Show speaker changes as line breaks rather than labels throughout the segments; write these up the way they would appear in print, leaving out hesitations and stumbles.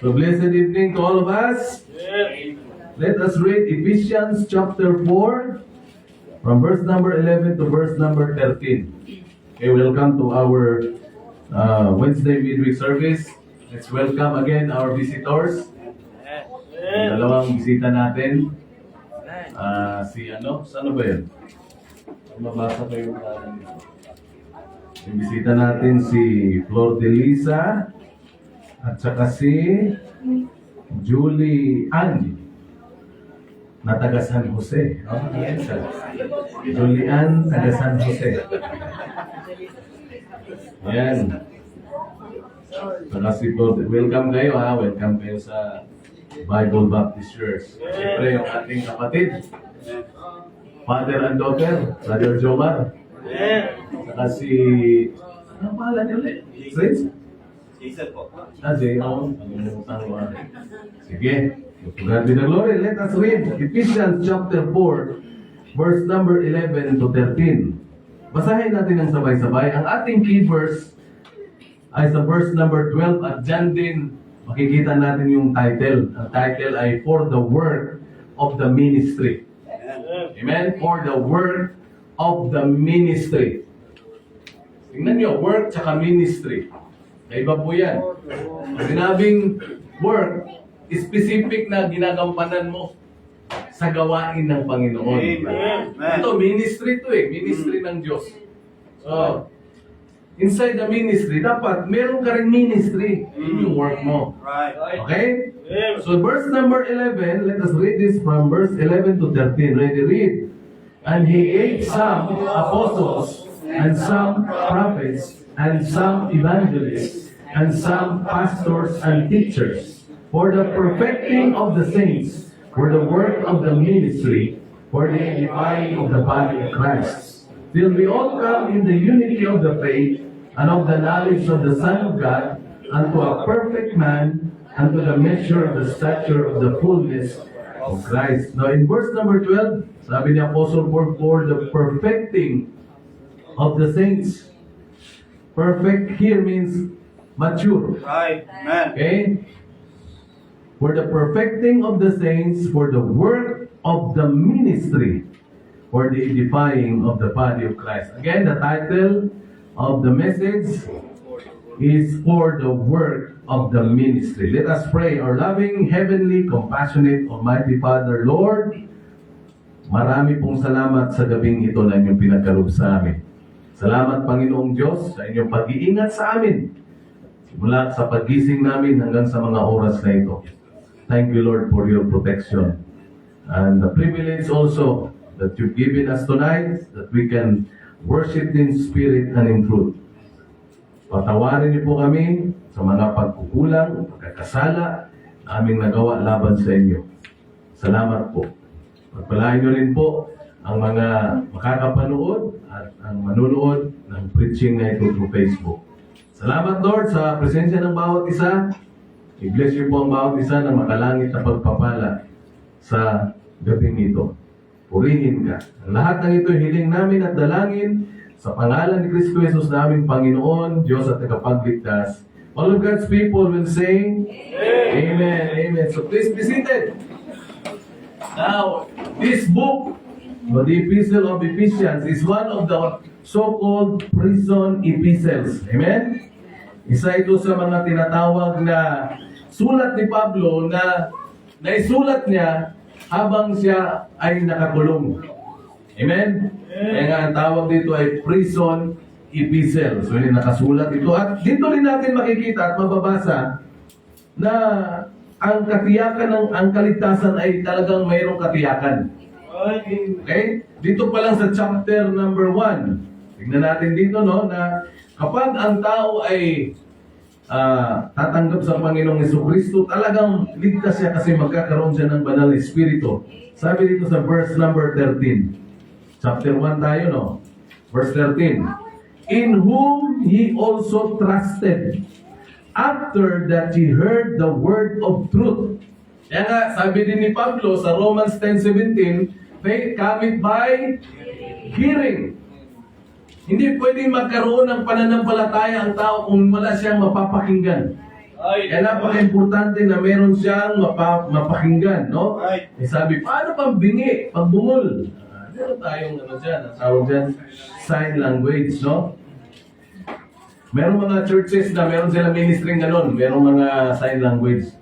So blessed evening to all of us. Let us read Ephesians chapter 4 from verse number 11 to verse number 13. Okay, welcome to our Wednesday midweek service. Let's welcome again our visitors. Yung dalawang bisita natin. Saan ba yun? Mabasa ko yung yung bisita natin si Flor de Lisa at saka si Julie Ann na taga San Jose. Julie Ann, taga San Jose. Ayan. Saka si Flor, welcome kayo ha. Welcome kayo sa Bible Baptist Church. Siyempre yung ating kapatid, Father and daughter, Brother Jomar. Saka si... Anong pangalan niyo ulit? Prince?
Jason po.
Jay, Sige. To God be the glory. Let us read Ephesians chapter 4, verse number 11 to 13. Basahin natin ng sabay-sabay. Ang ating key verse ay sa verse number 12 at dyan din makikita natin yung title. Ang title ay For the Work of the Ministry. Amen? For the work of the ministry. Tingnan nyo, work tsaka ministry. Iba po yan. Ang sinabing work, specific na ginagampanan mo sa gawain ng Panginoon.
Amen.
Ito, ministry to eh. Ministry ng Diyos. So, inside the ministry, dapat meron ka rin ministry in yung work mo.
Right.
Okay? So verse number 11, let us read this from verse 11 to 13. Ready, read. And he gave some apostles, and some prophets, and some evangelists, and some pastors and teachers, for the perfecting of the saints, for the work of the ministry, for the edifying of the body of Christ, till we all come in the unity of the faith, and of the knowledge of the Son of God, unto a perfect man, unto the measure of the stature of the fullness of Christ. Now in verse number 12, sabi ni Apostle Paul, for the perfecting of the saints. Perfect here means mature.
Right. Amen.
Okay? For the perfecting of the saints, for the work of the ministry, for the edifying of the body of Christ. Again, the title of the message is for the work of the ministry. Let us pray. Our loving, heavenly, compassionate, almighty Father, Lord, marami pong salamat sa gabing ito na inyong pinagkaloob sa amin. Salamat, Panginoong Diyos, sa inyong pag-iingat sa amin. Simula sa paggising namin hanggang sa mga oras na ito. Thank you, Lord, for your protection. And the privilege also that you've given us tonight, that we can worship in spirit and in truth. Patawarin niyo po kami sa mga pagkukulang, pagkakasala na aming nagawa laban sa inyo. Salamat po. Pagpalain niyo rin po ang mga makakapanood at ang manunood ng preaching na ito through Facebook. Salamat, Lord, sa presensya ng bawat isa. I-bless niyo po ang bawat isa na makalangit na pagpapala sa gabing ito. Purihin ka. Ang lahat ng ito hiling namin at dalangin sa pangalan ni Kristo Jesus naming Panginoon, Diyos at Tagapagligtas. All of God's people will say, Amen. Amen. So please be seated. Now, this book, the Epistle of Ephesians, is one of the so-called prison epistles. Amen? Isa ito sa mga tinatawag na sulat ni Pablo na naisulat niya habang siya ay nakakulong. Amen? Kaya nga ang tawag dito ay prison epistle. So yun nakasulat ito. At dito rin natin makikita at mababasa na ang katiyakan ng ang kaligtasan ay talagang mayroong katiyakan. Okay? Dito pa lang sa chapter number 1. Tingnan natin dito na kapag ang tao ay tatanggap sa Panginoong Jesucristo, talagang ligtas siya kasi magkakaroon siya ng banal na espiritu. Sabi dito sa verse number 13. Chapter 1 tayo, Verse 13. In whom he also trusted, after that he heard the word of truth. Kaya nga, sabi din ni Pablo sa Romans 10:17, faith cometh by hearing. Hindi pwedeng magkaroon ng pananampalataya ang tao kung wala siyang mapapakinggan. Kaya napaka-importante na meron siyang mapakinggan, no?
Right.
Eh sabi, paano pang bingi, pag bungol? Meron tayong ano dyan, ang tawag dyan, sign language, no? Meron mga churches na meron silang ministry ganun, meron mga sign language.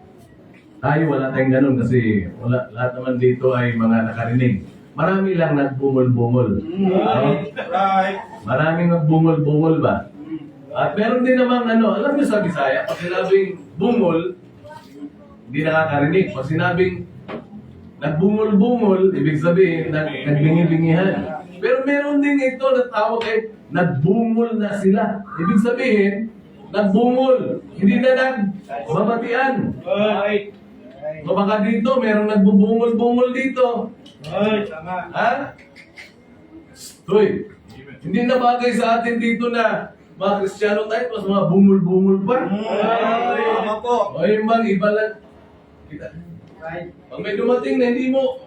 Tayo wala tayong ganun kasi wala, lahat naman dito ay mga nakarinig. Marami lang nagbungol-bungol.
Right. Right.
Maraming nagbungol-bungol ba? At meron din namang ano, alam niyo sa Bisaya, pag sinabing bungol, hindi nakakarinig. Pag sinabing nagbungol-bungol, ibig sabihin, nagbingi-bingihan. Pero meron din ito na tawag ay nagbungol na sila. Ibig sabihin, nagbungol, hindi na nagbabatian.
Right.
O baka dito, merong nagbubungol-bungol dito.
Right. Tama.
Ha? Hoy, hindi na bagay sa atin dito na mga Kristiyano tayo, mas mga bungol-bungol pa.
Tama po.
O yung bang iba lang. Kita.
Right.
Pag may dumating na hindi mo,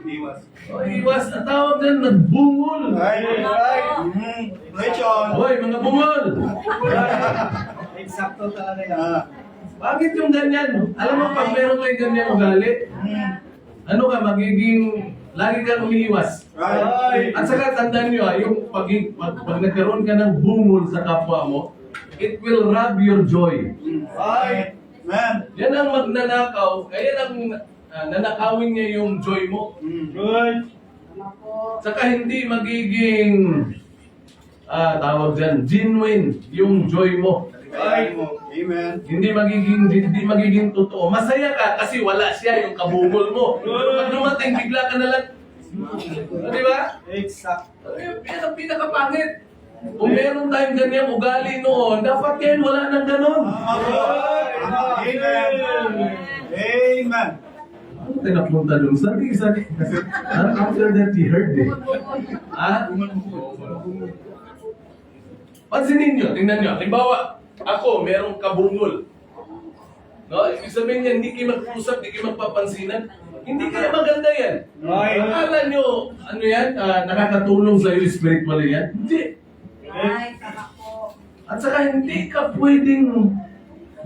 Iwas.
o iwas, ang tawag dyan, nagbungol.
Right. Right. Question.
Hoy, mga bungol!
Eksakto talaga yan.
Bakit yung ganyan? Alam mo, pag meron kayong ganyan ugali, ano ka, magiging, lagi kang umiiwas.
Right.
At saka tandaan nyo, yung pag nagkaroon ka ng bungol sa kapwa mo, it will rob your joy.
Right. Man.
Yan ang magnanakaw, kaya ang nanakawin niya yung joy mo.
Good.
Saka hindi magiging, tawag dyan, genuine yung joy mo.
Right. Amen.
Hindi magiging totoo. Masaya ka kasi wala siya yung kabungol mo. Pero pag dumating, bigla ka na lang. Di ba?
Eksakto.
Yan ang pinakapangit. Kung meron tayong ganyang ugali noon, dapat ngayon wala nang ganon.
Amen. Amen.
Ano tayo napunta dun? Saan after that, he heard eh. Ha? Pansinin nyo, tingnan nyo. Halimbawa, ako, merong kabungol. No? Ibig sabihin niya, hindi kayo mag-usap, hindi kayo magpapansinan. Hindi kaya maganda yan.
Right.
Akala nyo, ano yan, nakakatulong sa iyo spiritually yan? Hindi. At saka hindi ka pwedeng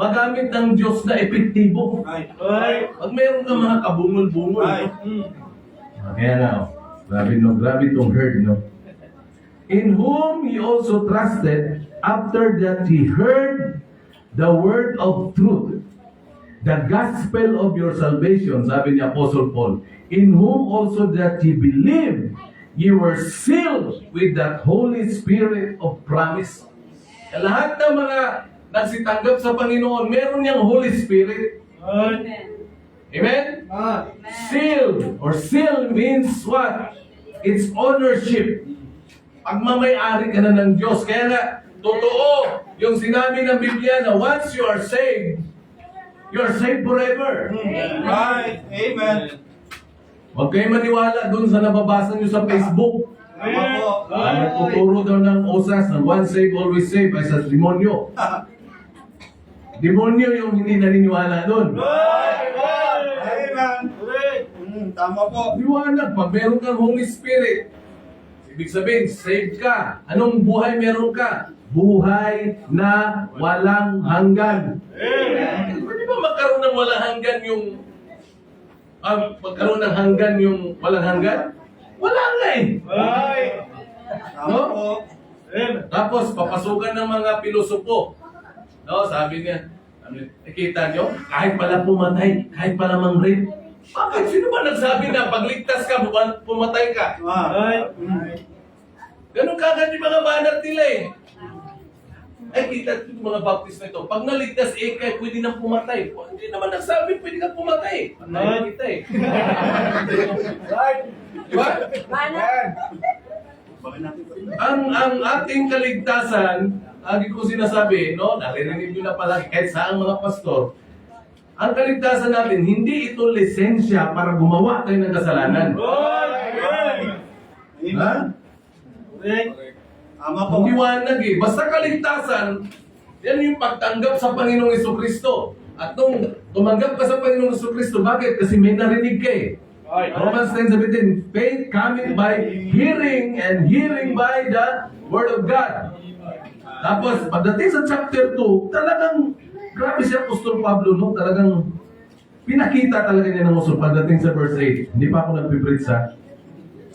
magamit ng Diyos na epektibo.
Right. Right.
Pag meron ka mga kabungol-bungol.
Right.
Kaya na, grabe itong herd, no? In whom he also trusted after that he heard the word of truth, the gospel of your salvation, sabi ni Apostle Paul, in whom also that ye believed, ye were sealed with that Holy Spirit of promise. Lahat ng mga nagsitanggap sa Panginoon, meron niyang Holy Spirit. Amen? Sealed, or seal means what? It's ownership. Pagmamay-ari ka na ng Diyos. Kaya nga, totoo yung sinabi ng Biblia na once you are saved forever.
Right. Amen.
Huwag kayo maniwala dun sa nababasa nyo sa Facebook.
Tama po.
Nagtuturo daw ng osas na once saved, always saved ay sa demonyo. Demonyo yung hindi naniniwala dun.
Amen. Tama po.
Liwanag, pag meron kang Holy Spirit, ibig sabihin, saved ka. Anong buhay meron ka? Buhay na walang hanggan. Pwede ba magkaroon ng walang hanggan yung... magkaroon ng hanggan yung walang hanggan? Wala nga eh.
Right. Tama
No?
po.
Tapos, papasukan ng mga pilosopo. No, sabi niya, nakita nyo, kahit pala pumatay, kahit pala mang-rape, bakit? Sino ba nagsabi na pagligtas ka, pumatay ka?
Right.
Ganun kagad yung mga banat nila eh. Ay, kita yung mga baptist na ito. Pag naligtas kay pwede nang pumatay. Hindi naman nagsabi, pwede kang pumatay. Patay kita eh.
Right.
Diba? Ang ating kaligtasan, lagi ko sinasabi, no, naririnig nyo na palagi, kahit saan mga pastor, ang kaligtasan natin, hindi ito lisensya para gumawa tayo ng kasalanan.
Right.
Ha?
Tama po.
Ang liwanag eh. Basta kaligtasan, yan yung pagtanggap sa Panginoong Jesucristo. At nung tumanggap ka sa Panginoong Jesucristo, bakit? Kasi may narinig ka eh. Romans 10:17, faith cometh by hearing and hearing by the Word of God. Tapos, pagdating sa chapter 2, talagang, grabe si Apostol Pablo, no? Talagang, pinakita talaga niya ng uso pagdating sa verse 8. Hindi pa ako nagpipreach, ha?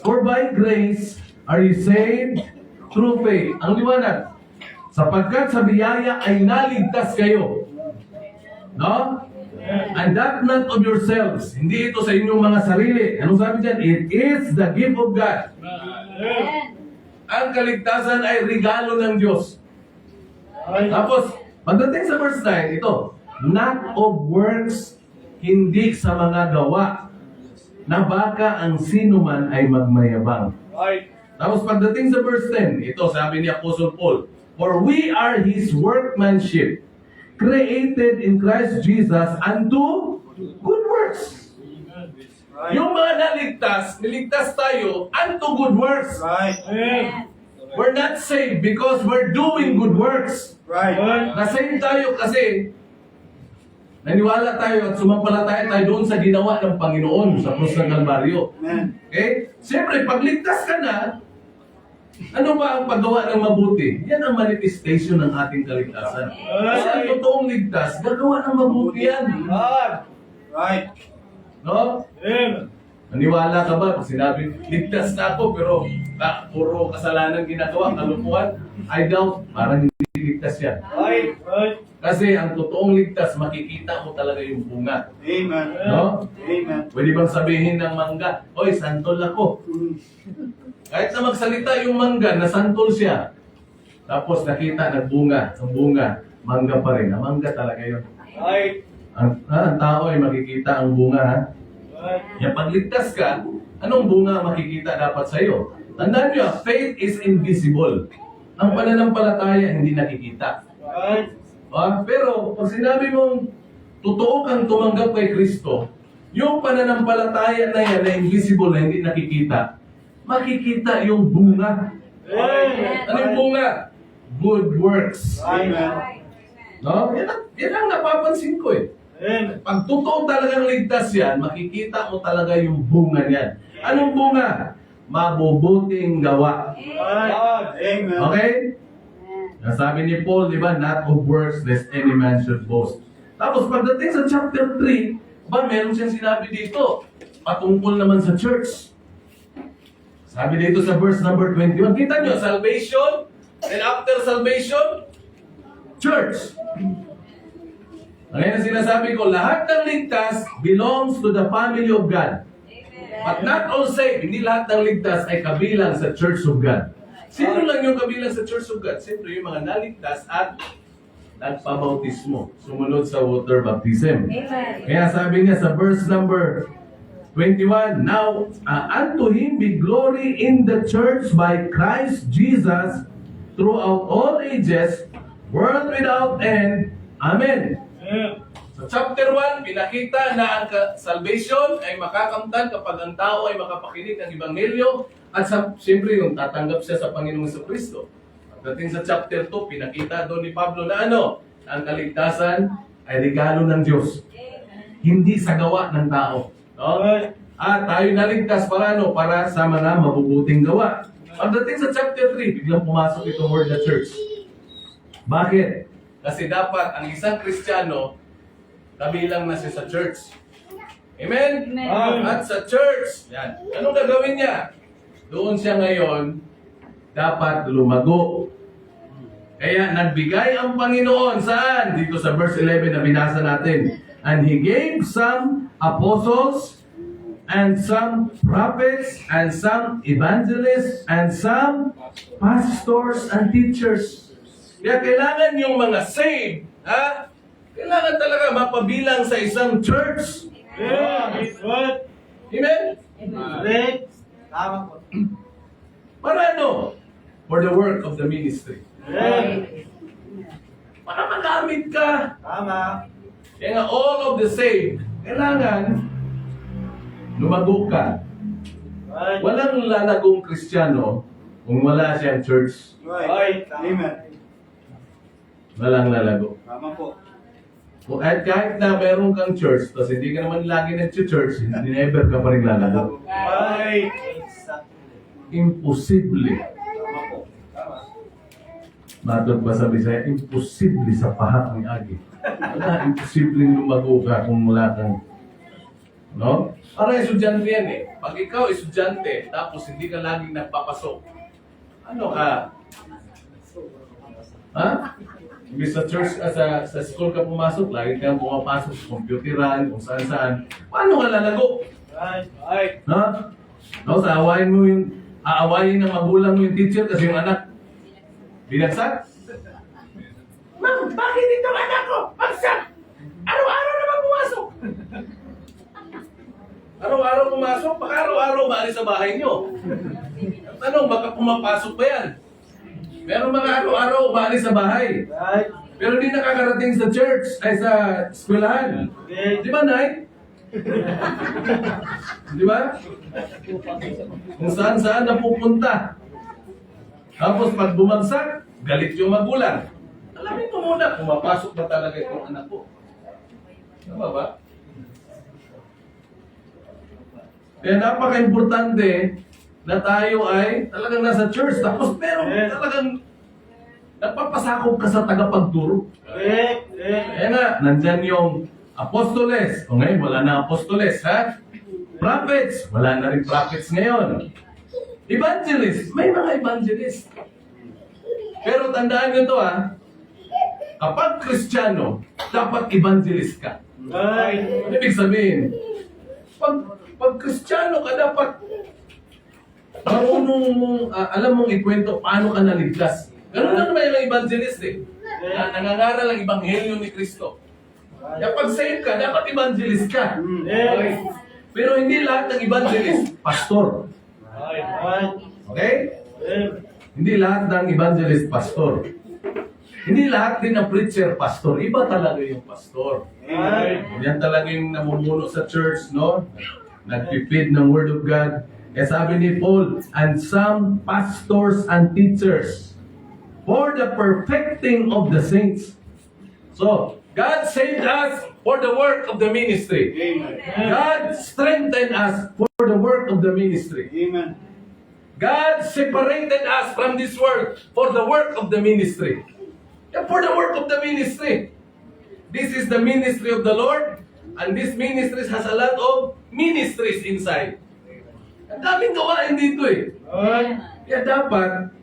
For by grace are you saved through faith. Ang liwanag, sapagkat sa biyaya ay naligtas kayo. No? And that not of yourselves. Hindi ito sa inyong mga sarili. Anong sabi dyan? It is the gift of God. Ang kaligtasan ay regalo ng Diyos. Tapos, pagdating sa verse 9, ito, not of works, hindi sa mga gawa, na baka ang sino man ay magmayabang.
Right.
Tapos pagdating sa verse 10, ito sabi ni Apostle Paul, for we are His workmanship, created in Christ Jesus unto good works.
Right.
Yung mga niligtas tayo unto good works.
Right.
We're not saved because we're doing good works.
Right.
Na-save tayo kasi naniwala tayo at sumampalataya tayo doon sa ginawa ng Panginoon sa krus ng Kalbaryo.
Amen.
Okay? Siyempre, pag ligtas ka na, ano ba ang paggawa ng mabuti? Yan ang manifestation ng ating kaligtasan. Kasi ang totoong ligtas, gagawa ng mabuti yan.
Right.
No? Naniwala ka ba? Pag sinabi, ligtas na ako, pero puro kasalanan ginagawa, kalupuan, I doubt, parang hindi ligtas yan.
Right.
Kasi ang totoong ligtas, makikita mo talaga yung bunga.
Amen.
No?
Amen.
Pwede bang sabihin ng mangga, oy, santol ako. Kahit na magsalita yung mangga, nasantol siya. Tapos nakita, nagbunga. Ang bunga, mangga pa rin. Ang mangga talaga yun.
Right.
Ang tao ay makikita ang bunga, ha? Kaya pag ligtas ka, anong bunga makikita dapat sa'yo? Tandaan nyo, faith is invisible. Ang pananampalataya hindi nakikita.
Right.
Pero pag sinabi mong totoo kang tumanggap kay Kristo, yung pananampalataya na yan na invisible na hindi nakikita, makikita yung bunga. Ano yung bunga? Good works.
Amen.
No? Yan ang napapansin ko eh. Pag totoo talagang ligtas yan, makikita mo talaga yung bunga niyan. Anong bunga? Mabubuting gawa.
Amen.
Okay? Sabi ni Paul, di ba, not of works lest any man should boast. Tapos pagdating sa chapter 3, ba, meron siyang sinabi dito, patungkol naman sa church. Sabi dito sa verse number 21, kita nyo, salvation, and after salvation, church. Ngayon sinasabi ko, lahat ng ligtas belongs to the family of God. But not all saved, hindi lahat ng ligtas ay kabilang sa church of God. Sino lang yung kabilang sa church of God? Siyempre yung mga naligtas at nagpabautismo. Sumunod sa water baptism. Kaya sabi niya sa verse number 21, now, unto Him be glory in the church by Christ Jesus throughout all ages, world without end. Amen. So chapter 1, pinakita na ang salvation ay makakamtan kapag ang tao ay makapakinig ng Ebanghelyo at siyempre yung tatanggap siya sa Panginoong Jesucristo. Pagdating sa chapter 2, pinakita doon ni Pablo na ang kaligtasan ay regalo ng Diyos. Hindi sa gawa ng tao. No? At tayo naligtas para para sa mga mabubuting gawa. Pagdating sa chapter 3, biglang pumasok itong word na church. Bakit? Kasi dapat ang isang Kristiyano kabilang na siya sa church. Amen?
Amen.
At sa church, yan. Anong gagawin niya? Doon siya ngayon, dapat lumago. Kaya nagbigay ang Panginoon, saan? Dito sa verse 11 na binasa natin. And He gave some apostles, and some prophets, and some evangelists, and some pastors and teachers. Kaya kailangan yung mga saved, ha? Kailangan talaga mapabilang sa isang church. Amen?
Tama po.
Para for the work of the ministry. Para magamit ka.
Tama.
Kaya nga, all of the saved, kailangan lumago ka. Walang lalagong Kristiyano kung wala siyang church.
Right. Amen.
Walang lalago.
Tama po.
Kahit na meron kang church, tapos hindi ka naman lagi nag-church, never ka pa rin lalago.
Right.
Imposible.
Tama po. Tama.
Matod ba sa Bisaya, imposible sa pahak ni Agi. Wala, imposible lumago ka kung wala kang, no? Para estudyante yan eh. Pag ikaw estudyante, tapos hindi ka laging nagpapasok, ano ka? Ha? Imbis sa church, sa school ka pumasok, lagi kang pumapasok sa computeran, kung saan-saan. Paano ka lalago?
Right.
Ha? No, sa aawayin ng magulang mo yung teacher kasi yung anak binagsak? Ma'am, bakit itong anak ko? Bagsak! Araw-araw naman pumasok! Araw-araw pumasok? Baka araw-araw maalis sa bahay nyo. Tanong, baka pumapasok ba yan? Meron mga araw-araw maalis sa bahay.
Right.
Pero di nakakarating sa church, ay sa eskwelahan. Di ba, Nay? Di ba? Kung saan-saan napupunta. Tapos pag bumagsak, galit yung magulang. Alamin mo muna, pumapasok ba talaga itong anak ko? Tama ba? Kaya napaka-importante na tayo ay talagang nasa church. Tapos pero talagang nagpapasakop ka sa tagapagturo. Kaya nga, nandyan yung apostoles. O ngayon, wala na apostoles, ha? Prophets. Wala na rin prophets ngayon. Evangelist. May mga evangelist. Pero tandaan nyo to, ha? Kapag Kristiyano, dapat evangelist ka.
Right.
Ano ibig sabihin? Pag Kristiyano ka, dapat marunong mong, alam mong ikwento paano ka naligtas. Ganun lang naman yung evangelist eh. Nangangaral ang ebanghelyo ni Kristo. Kaya pag saved ka, dapat evangelist ka.
Yes.
Pero hindi lahat ng evangelist, pastor.
Right.
Okay? Hindi lahat ng evangelist, pastor. Hindi lahat din ng preacher, pastor. Iba talaga yung pastor.
Right.
Yan talaga yung namumuno sa church, no? Nagpipid ng Word of God. Kaya sabi ni Paul, and some pastors and teachers for the perfecting of the saints. So, God saved us for the work of the ministry.
Amen.
God strengthened us for the work of the ministry.
Amen.
God separated us from this world for the work of the ministry. Yeah, for the work of the ministry. This is the ministry of the Lord, and this ministry has a lot of ministries inside. Ang daming gawain dito eh.
Right.
Kaya dapat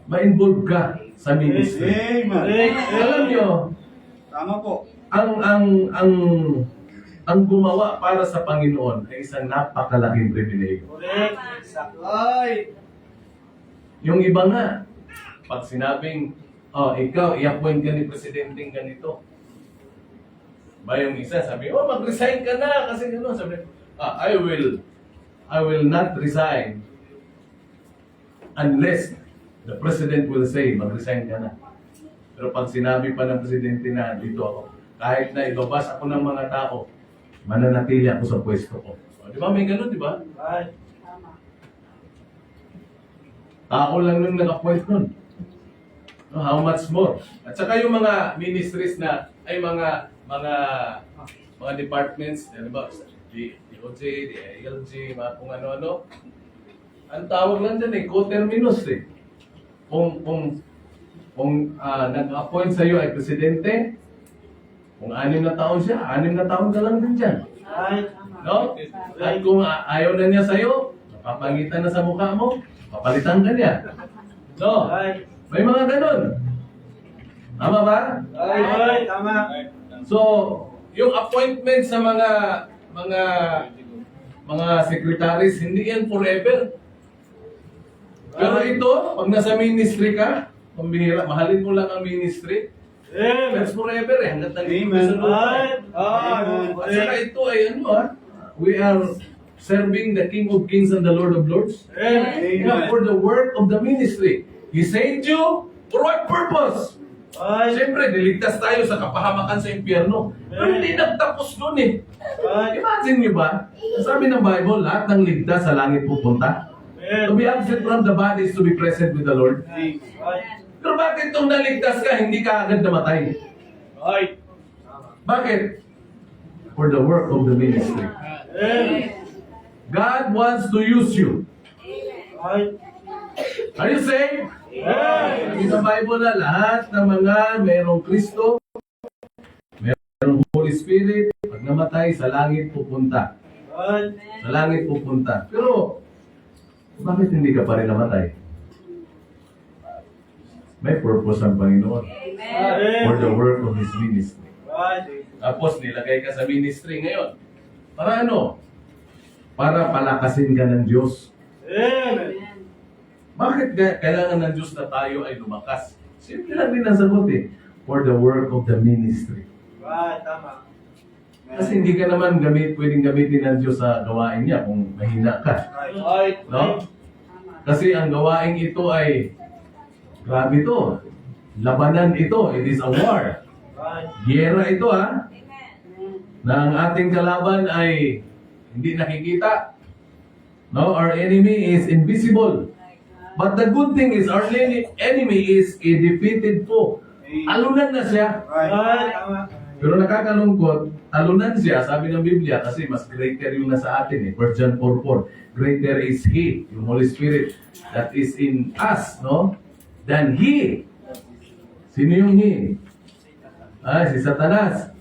ma-involve ka sa ministry.
Amen.
Alam nyo,
Tama po.
ang gumawa para sa Panginoon ay isang napakalaking pribilegyo.
Correct. Right.
Yung iba nga, pag sinabing, oh, ikaw, i-appoint ka ni Presidenteng ganito. Ba yung isa, sabi, oh, mag-resign ka na kasi gano'n. Sabi, I will not resign unless the President will say, mag-resign ka na. Pero pag sinabi pa ng Presidente na dito ako, kahit na ibabas ako ng mga tao, mananatili ako sa pwesto ko. O, di ba? May gano'n, di ba?
Right.
Tao lang nung nag-appoint nun. No, how much more? At saka yung mga ministries na, ay mga departments, di ba? DOJ, DILG, mga kung ano-ano. Ang tawag lang dyan eh, co-terminus eh. Kung nag-appoint sa iyo ay presidente, kung 6 na taon siya, 6 na taon ka lang din dyan.
Right.
No? At kung ayaw na niya sa iyo, papangitan na sa mukha mo, papalitan ka niya. No?
Right.
May mga ganun. Tama ba?
Right. Tama.
So, yung appointment sa mga secretaries, hindi yan forever. Pero ito, pag nasa ministry ka, pambihira, mahalin mo lang ang ministry.
Amen.
That's forever eh, hanggat nandito
Amen.
sa lupa.
Right. Amen.
At saka ito ay we are serving the King of Kings and the Lord of Lords.
Amen.
For the work of the ministry. He saved you for what purpose?
Right.
Siyempre, niligtas tayo sa kapahamakan sa impyerno. Pero hindi nagtapos doon eh.
Right.
Imagine nyo ba? Sabi ng Bible, lahat ng ligtas sa langit pupunta. To be absent from the body is to be present with the Lord.
Right.
Pero bakit nung naligtas ka, hindi ka agad namatay?
Right.
Bakit? For the work of the ministry.
Amen.
God wants to use you.
Right.
Are you saved?
Amen.
Sabi sa Bible na lahat ng mga merong Kristo, merong Holy Spirit, pag namatay, sa langit pupunta.
Right.
Sa langit pupunta. Pero, bakit hindi ka pa rin namatay? May purpose ang Panginoon for the work of His ministry.
Right.
Tapos nilagay ka sa ministry ngayon. Para ano? Para palakasin ka ng Diyos.
Amen.
Bakit kailangan ng Diyos na tayo ay lumakas? Simple lang din ang sagot eh. For the work of the ministry.
Right. Tama.
Kasi hindi ka naman pwedeng gamitin ng Diyos sa gawain niya kung mahina ka.
Right.
No? Kasi ang gawain ito ay, grabe ito. Labanan ito. It is a war.
Right.
Giyera ito ha. Na ang ating kalaban ay hindi nakikita. No? Our enemy is invisible. But the good thing is our enemy is a defeated foe. Talunan na siya.
Right. Tama.
Pero nakakalungkot, talunan siya, sabi ng Biblia, kasi mas greater yung nasa atin eh. 1 John 4:4. Greater is He, yung Holy Spirit, that is in us, no? Than He. Sino yung He? Si Satanas.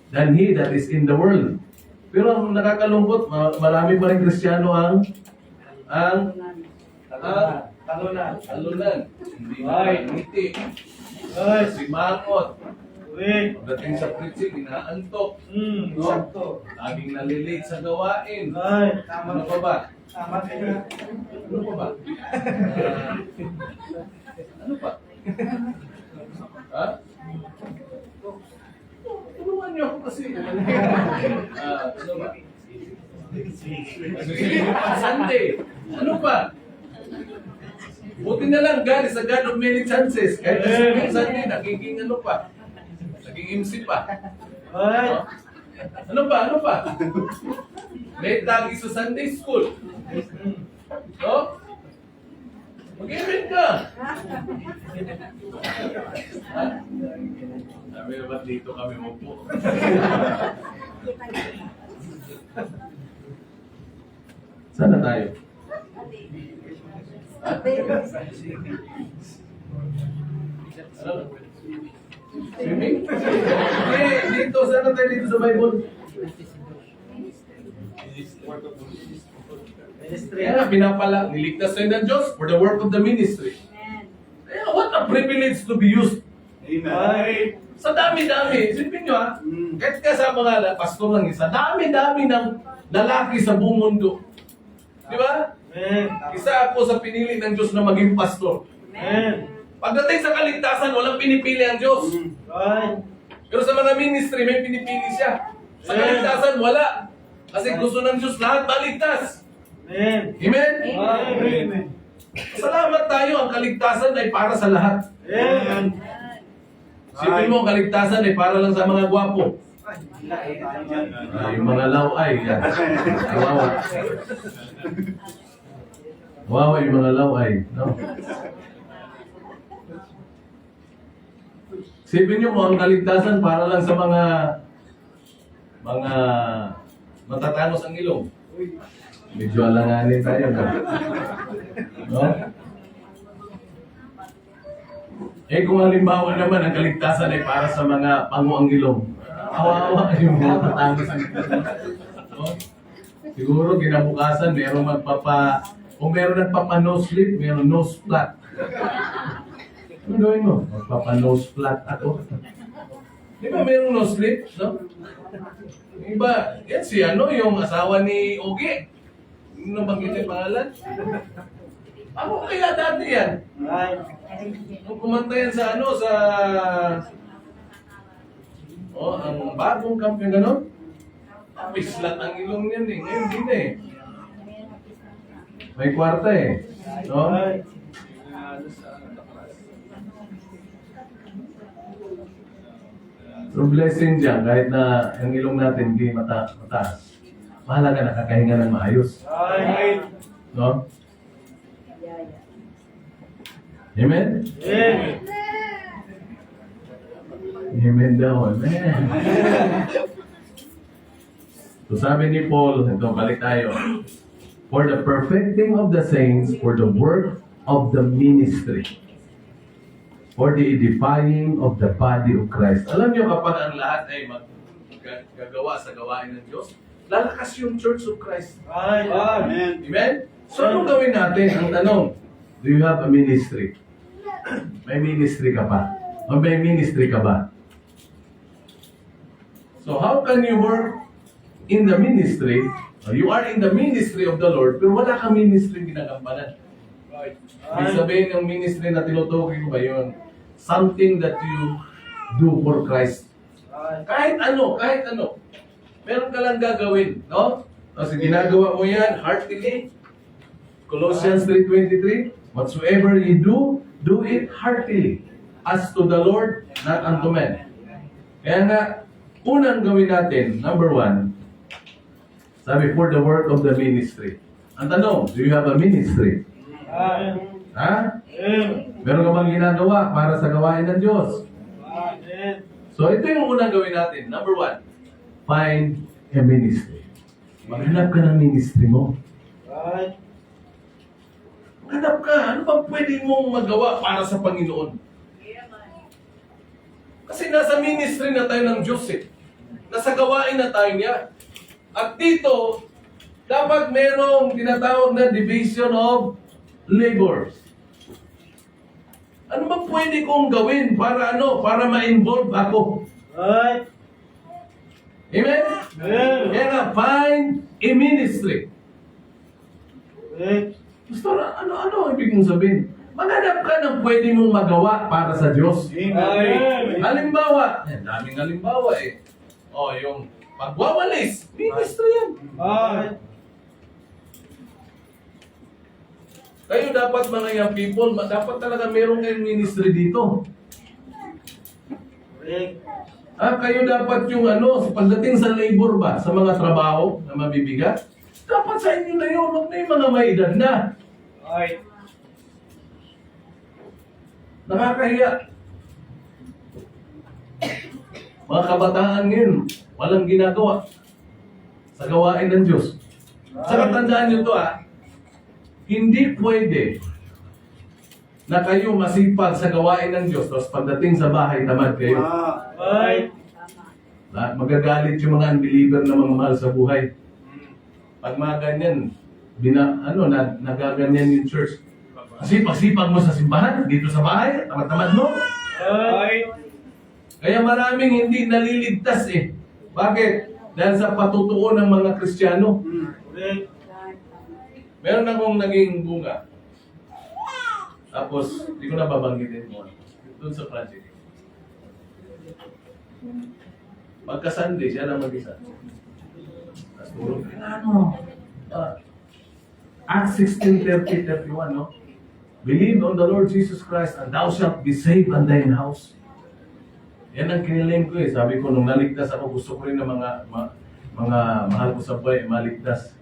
Than He that is in the world. Pero ang nakakalungkot, marami pa rin Kristiyano ang talunan. Hindi ngiti.
Right.
Simangot.
Correct.
Pagdating sa preaching, inaantok.
Hmm.
No?
Sakto.
Laging nalilate sa gawain.
Right.
Ano pa ba?
Tama ka.
Ano pa ba? Ano pa? Ha? Tulungan niyo ako kasi. Ano ba? Sunday. Ano pa? Buti na lang, God is a God of many chances. Kahit sa Sunday, nagiging ano pa? Naging MC pa.
Right.
Ano pa? Ano pa? May tagi sa Sunday school. No? Mag-event ka. Ha? Sabi naman dito kami upo. Sana tayo? Ha? Ano? Swimming? Dito. Sana tayo dito sa Bible?
Ministry.
Kaya pinapala, niligtas tayo ng Diyos for the work of the ministry. Kaya what a privilege to be used.
Amen.
Sa dami-dami, isipin nyo ha, kahit ka sa mga pastor lang, sa dami-dami ng lalaki sa buong mundo. Di ba?
Amen.
Isa ako sa pinili ng Diyos na maging pastor.
Amen.
Pagdating sa kaligtasan, walang pinipili ang Diyos.
Right.
Pero sa mga ministry, may pinipili siya. Sa kaligtasan, wala. Kasi gusto ng Diyos lahat maligtas.
Amen.
Amen?
Amen.
Salamat tayo, ang kaligtasan ay para sa lahat.
Amen.
Sipin mo, ang kaligtasan ay para lang sa mga gwapo. Yung mga laway, yan. Kawawa. Kawawa yung mga laway. No? Sipin nyo mo, ang kaligtasan para lang sa mga matatangos ang ilong. Medyo alanganin tayo. No? Eh kung halimbawa naman ang kaligtasan ay para sa mga pango ang ilong. Kawawa yung mga matatangos ang ilong. No? Siguro kinabukasan meron kung meron nagpapa-nose slip, meron nose flat. Ano gawin mo? Magpapa-nose flat ako. Di ba merong nose slip? No? Iba, yan si yung asawa ni Ogie. Ano bang yung pangalan? Ako kaya dati yan.
Right.
Nung kumanta yan sa ang bagong kampiyon gano'n. Pislat ang ilong yan eh. Ngayon din eh. May kwarta eh. No?
Right.
So blessing dyan, kahit na ang ilong natin hindi mataas. Mahalaga nakakahinga ng maayos.
Right.
No? Amen?
Amen.
Amen daw. Amen. So sabi ni Paul, ito balik tayo. For the perfecting of the saints, for the work of the ministry. for the edifying of the body of Christ. Alam niyo, kapag ang lahat ay gagawa sa gawain ng Diyos, lalakas yung Church of Christ.
Amen.
Amen? So, anong gawin natin? Ang tanong, do you have a ministry? May ministry ka pa? O may ministry ka ba? So, how can you work in the ministry? You are in the ministry of the Lord, pero wala kang ministry ginagampanan.
Right.
Ibig sabihin ng ministry na tinutukoy ko ba yun? Something that you do for Christ. Kahit ano. Meron ka lang gagawin, no? Kasi ginagawa mo yan heartily. Colossians 3:23, whatsoever you do it heartily, as to the Lord, not unto men. Kaya nga, unang gawin natin, number 1, sabi, for the work of the ministry. Ang tanong, do you have a ministry? Ha? Meron ka bang ginagawa para sa gawain ng Diyos? So, ito yung unang gawin natin. Number 1, find a ministry. Maghanap ka ng ministry mo. Maghanap ka. Ano bang pwede mong magawa para sa Panginoon? Kasi nasa ministry na tayo ng Diyos eh. Nasa gawain na tayo niya. At dito, dapat merong tinatawag na division of labors. Ano ba pwede kong gawin para para ma-involve ako? Amen? Kaya nga, find a ministry. Pastor, ano ibig mong sabihin? Maghanap ka ng pwede mong magawa para sa Diyos.
Amen.
Halimbawa, daming halimbawa eh. Yung pagwawalis, ministry yan. Kayo dapat mga young people, dapat talaga meron kayong ministry dito. Kayo dapat yung pagdating sa labor ba, sa mga trabaho na mabibigat, dapat sa inyo na yun, huwag na yung mga may edad na. Nakakahiya. Mga kabataan ngayon, walang ginagawa sa gawain ng Diyos. Saka tandaan nyo to hindi pwede na kayo masipag sa gawain ng Diyos, tapos pagdating sa bahay, tamad kayo. Magagalit yung mga unbeliever na mga mahal sa buhay. Pag mga ganyan, nagaganyan yung church. Kasi pasipag mo sa simbahan, dito sa bahay, tamad-tamad mo. Kaya maraming hindi naliligtas eh. Bakit? Dahil sa patutuo ng mga Kristiyano. Meron akong naging bunga. Tapos, hindi ko na babanggitin mo. Doon sa project. Magka-Sunday, siya lang mag-isa. Tapos tulog, Acts 16:30-31, no? Believe on the Lord Jesus Christ and thou shalt be saved and thine house. Yan ang kinilaim ko eh. Sabi ko, nung naligtas ako, gusto ko rin na mga mahal ko sa buhay, maligtas.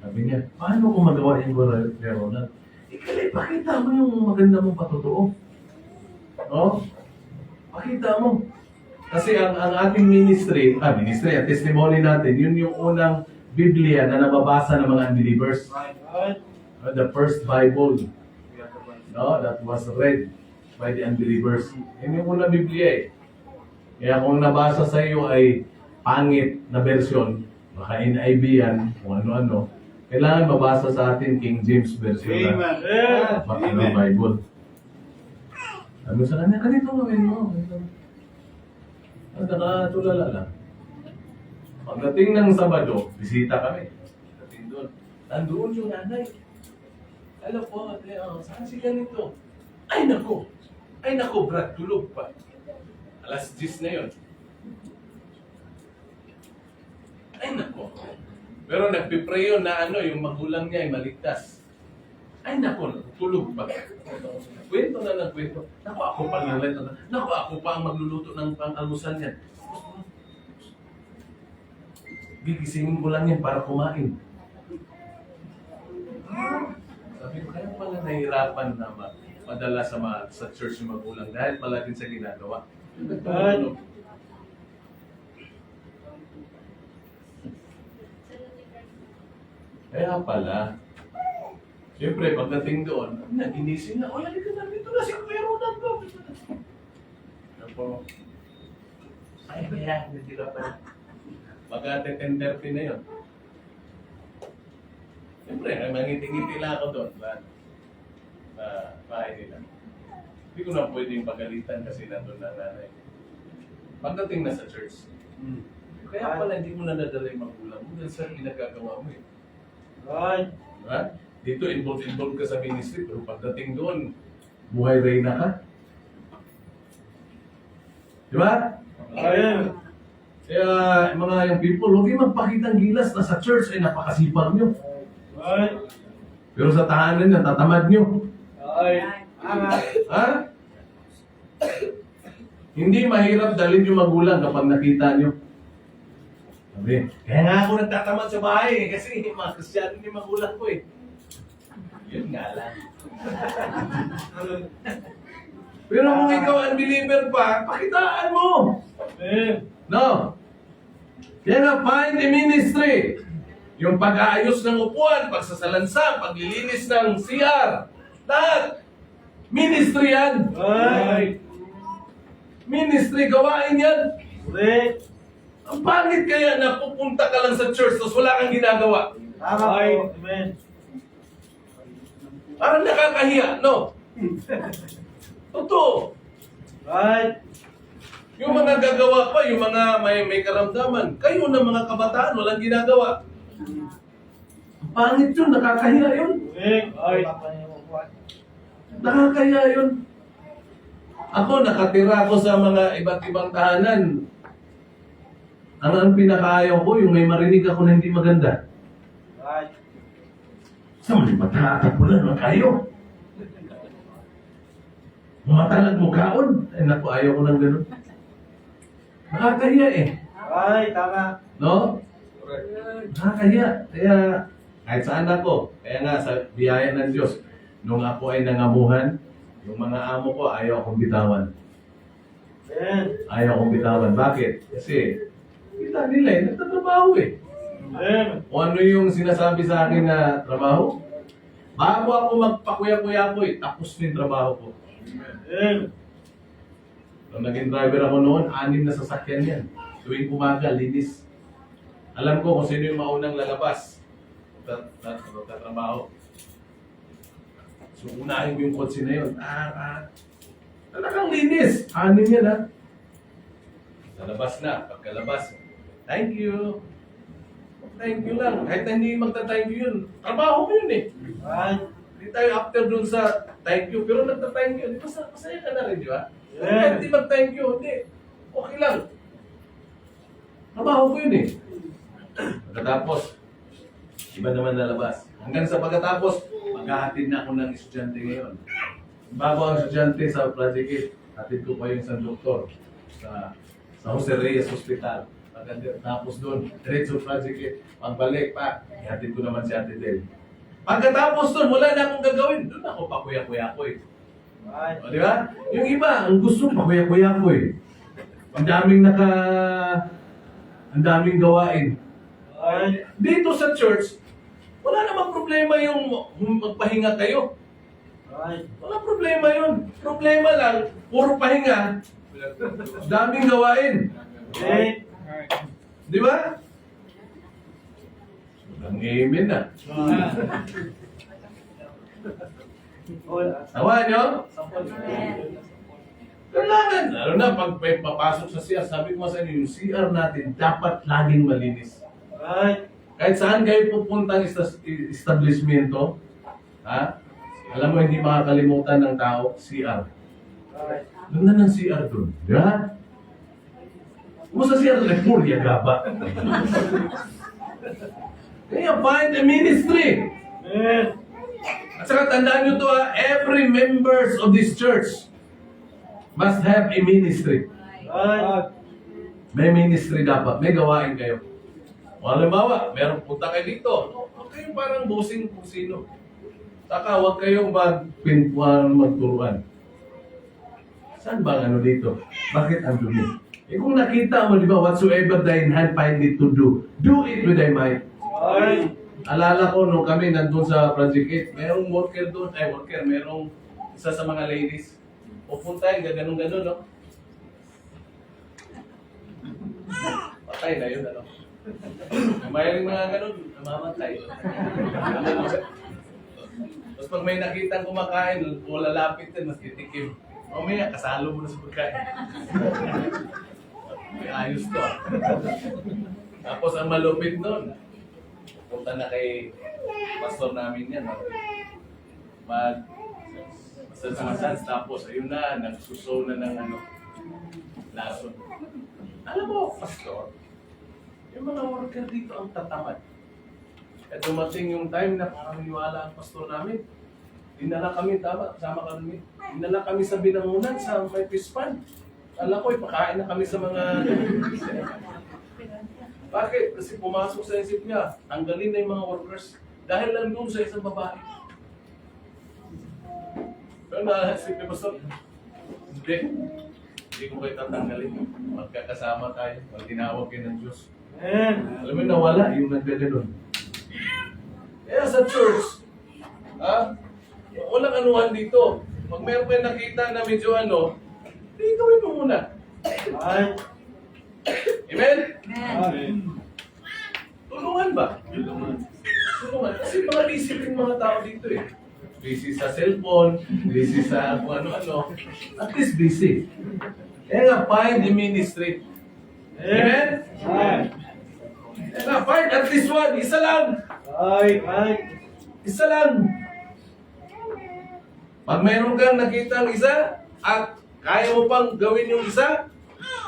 Sabi niya, paano ko magawa yung Ronald? Ikali, pakita mo yung maganda mong patutuo. No? Pakita mo. Kasi ang ating ministry, at testimony natin, yun yung unang Biblia na nababasa ng mga unbelievers. The first Bible that was read by the unbelievers. Yun yung unang Biblia eh. Kaya kung nabasa sa iyo ay pangit na version, baka NIV yan, kung ano-ano, kailangan mabasa sa atin King James version na Bible. Sabi sa kanya, ganito gawin mo. Nakatulala lang. Pagdating ng Sabado, bisita kami. Pagdating doon, nandoon yung nanay. Alam po, saan si ganito? Ay nako, Brad, tulog pa. Alas 10 na yun. Ay nako. Pero nagpipray yun na yung magulang niya ay maligtas. Ay nako, tulog pa. Kwento na ng kwento. Naku, ako pa ang magluluto ng pang-almusal niyan. Gigisingin ko lang yan para kumain. Sabi ko, kaya pala nahihirapan na madala sa church yung magulang dahil pala din sa ginagawa. Kaya pala, siyempre pagdating doon, naginising na, halika na dito na si Kuya Ronald.
Opo.
Ay, kaya, hindi ka pa.
Mag-ate 10:30 na yun. Siyempre, mangiti-ngiti lang ako doon sa bahay nila. Hindi ko na pwedeng pagalitan kasi nandun na nanay. Pagdating na sa church, kaya pala hindi mo na nadala yung magulang mo dahil sa ginagagawa mo eh.
Right.
Diba? Dito, involved ka sa ministry, pero pagdating doon, buhay reyna ka. Diba?
Amen.
Kaya mga yung people, huwag kayong magpakitang gilas na sa church ay napakasipag nyo.
Right.
Pero sa tahanan nyo, tatamad nyo.
Right.
Ha? Hindi mahirap dalhin yung magulang kapag nakita nyo. Sabi, kaya nga ako nagtatamad sa bahay eh, kasi mga Kristiyano yung magulang ko eh. Yun nga lang. Pero kung ikaw unbeliever pa, pakitaan mo.
Amen.
No? Kaya nga, find a ministry. Yung pag-aayos ng upuan, pagsasalansa, paglilinis ng CR. Lahat. Ministry yan.
Right.
Ministry, gawain yan.
Correct.
Ang pangit kaya na pupunta ka lang sa church tapos wala kang ginagawa.
Tama po. Amen.
Parang nakakahiya, no? Totoo.
Right.
Yung mga gagawa pa, yung mga may karamdaman, kayo na mga kabataan, walang ginagawa. Ang pangit yun, nakakahiya yun.
Correct. Right.
Nakakahiya yun. Ako, nakatira ako sa mga iba't ibang tahanan. Ang pinakaayaw ko, yung may marinig ako na hindi maganda.
Right.
Sa malibat na atapulan mo kayo. Matalag mo kaon. Ay naku, ayaw ko ng ganun. Nakakahiya eh.
Right. Tama.
No? Nakakahiya. Kaya, kahit saan ako, kaya nga sa biyaya ng Diyos, nung ako ay nangamuhan, yung mga amo ko, ayaw akong bitawan.
Amen.
Ayaw akong bitawan. Bakit? Kasi, kita nila eh, nagtatrabaho eh.
Amen.
O ano yung sinasabi sa akin na trabaho? Bago ako magpakuya-kuya ko eh, tapos na yung trabaho ko.
Amen.
Nung naging driver ako noon, 6 na sasakyan yan. Tuwing umaga, linis. Alam ko kung sino yung maunang lalabas. Trabaho. So, unahin ko yung kotse na yun. Talagang linis. 6 yan ha. Sa labas na. Pagkalabas, thank you. Thank you lang. Kahit na hindi magta-thank you yun. Trabaho ko yun eh.
Right.
Hindi tayo after dun sa thank you. Pero nagta-thank you. Di ba masaya ka na rin, di ba?
Yeah.
Kahit hindi mag-thank you, hindi. Okay lang. Trabaho ko yun eh. Pagkatapos, iba naman lalabas. Hanggang sa pagkatapos, maghahatid na ako ng estudyante ngayon. Bago ang estudyante sa Project 8, hatid ko pa yung isang doktor sa Jose Reyes Hospital. Tapos doon, diretso Project 8, pagbalik pa, ihatid ko naman si Ate Del. Pagkatapos doon, wala na akong gagawin. Doon ako pakuya-kuya ko eh.
Right.
O, di ba? Yung iba, ang gusto pakuya-kuya ko eh. Ang daming gawain.
Right.
Dito sa church, wala namang problema yung magpahinga kayo.
Right.
Wala problema yun. Problema lang, puro pahinga, daming gawain.
Amen.
Di ba? Ang amen na. Tawa nyo? Kailangan. Lalo na pag may papasok sa CR, sabi ko sa inyo, yung CR natin dapat laging malinis.
Right.
Kahit saan kayo pupuntang establishmento, ha? Alam mo, hindi makakalimutan ng tao, CR.
Right.
Ganda ng CR doon. Di ba? Kumusta CR? Repulya gaba. Kaya find a ministry.
Amen.
At saka tandaan nyo to ha, every members of this church must have a ministry.
Right.
May ministry dapat. May gawain kayo. O halimbawa, meron punta kayo dito. Huwag kayong parang bossing kung sino. Saka huwag kayong magturuan. Saan ba ang ano dito? Bakit ang dumi? Eh kung nakita mo, di ba, whatsoever thine hand find it to do it with thy might.
Right.
Alala ko nung kami nandun sa Project 8, merong worker doon, merong isa sa mga ladies. Pupunta yung gaganong-ganon, no? Patay na yun, ano? Mayroong mga ganun, namamatay. Tapos pag may nakitang kumakain, wala lapit din, mas titikim. Mamaya, kasalo mo na sa pagkain. May ayos to. Tapos ang malupit nun, punta na kay pastor namin yan. Masasamasans, tapos ayun na, nagsuso na ng lason. Alam mo, pastor, yung mga worker dito ang tatamad. At dumating yung time na parang niwala ang pastor namin. Dinala kami, kasama kami. Dinala kami sa binangunan sa may pispan. Alam ko, ipakain na kami sa mga... Bakit? Kasi pumasok sa isip niya, tanggalin na yung mga workers. Dahil lang doon sa isang babae. Pero naisip ni pastor, hindi ko kayo tatanggalin. Magkakasama tayo, pag tinawag kayo ng Diyos. Alam mo, nawala yung nagkaganon. Kaya sa church, walang anuhan dito. Pag meron kayo nakita na medyo gawin mo muna. Amen? Tulungan ba? Tulungan. Kasi mga busy din mga tao dito eh. Busy sa cellphone, busy sa kung ano-ano. At least busy. Kaya nga, find the ministry. Amen? Kaya nga, find at least one. Isa lang. Isa lang. Pag mayroon kang nakita ang isa, at kaya mo pang gawin yung isa,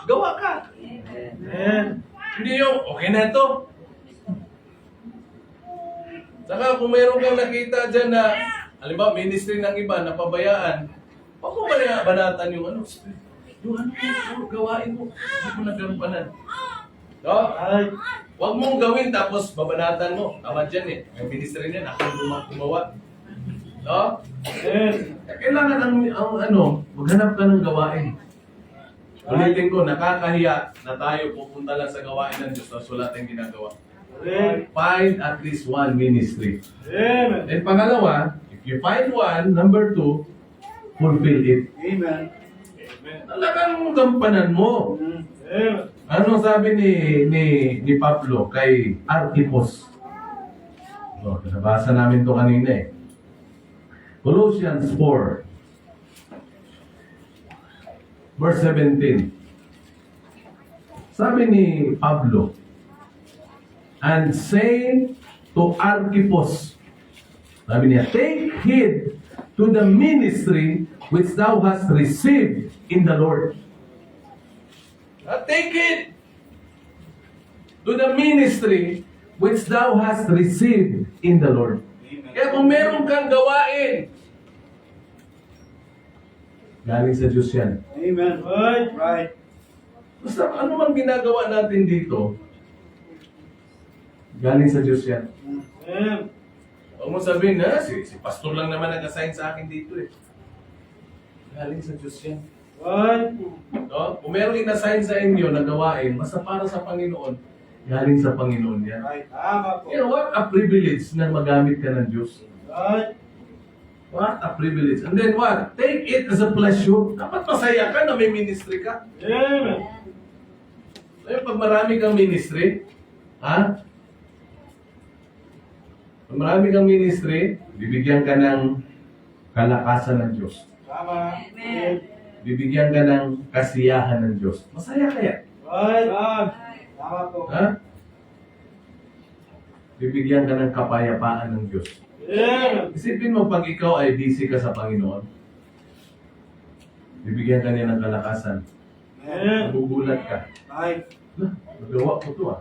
gawa ka. Hindi yung, okay na ito. Saka kung mayroon kang nakita dyan na, halimbawa, ministry ng iba, napabayaan, huwag mo banatan yung yung gawain mo, hindi mo nagampanan. No? Huwag mong gawin tapos babanatan mo. Tama dyan eh. May ministry niyan, ako gumawa. No? Kailangan maghanap ka ng gawain. Ulitin ko, nakakahiya na tayo pupunta lang sa gawain ng Diyos tapos wala tayong ginagawa. Find at least one ministry. And pangalawa, if you find one, number 2, fulfill it.
Amen.
Talagang gampanan mo. Ano sabi ni Pablo kay Archipos? Nabasa namin to kanina eh. Colossians 4, verse 17. Sabi ni Pablo, and say to Archipos, sabi niya, take heed to the ministry which thou hast received in the Lord. Take it to the ministry which thou hast received in the Lord. Kaya kung meron kang gawain, galing sa Diyos yan.
Amen. Right.
Basta ano man ginagawa natin dito, galing sa Diyos yan. Huwag mo sabihin na, si pastor lang naman nag-assign sa akin dito eh. Galing sa Diyos yan. No? Kung meron in-assign sa inyo na gawain, basta para sa Panginoon, galing sa Panginoon yan. You know what? A privilege na magamit ka ng Diyos. What a privilege. And then what? Take it as a pleasure. Dapat masaya ka na may ministry ka. Ngayon, pag marami kang ministry, Pag marami kang ministry, bibigyan ka ng kalakasan ng Diyos. Bibigyan ka ng kasiyahan ng Diyos. Masaya kaya? Bibigyan ka ng kapayapaan ng Diyos. Isipin mo pag ikaw ay busy ka sa Panginoon, bibigyan ka niya ng kalakasan. Magugulat ka. Magawa ko to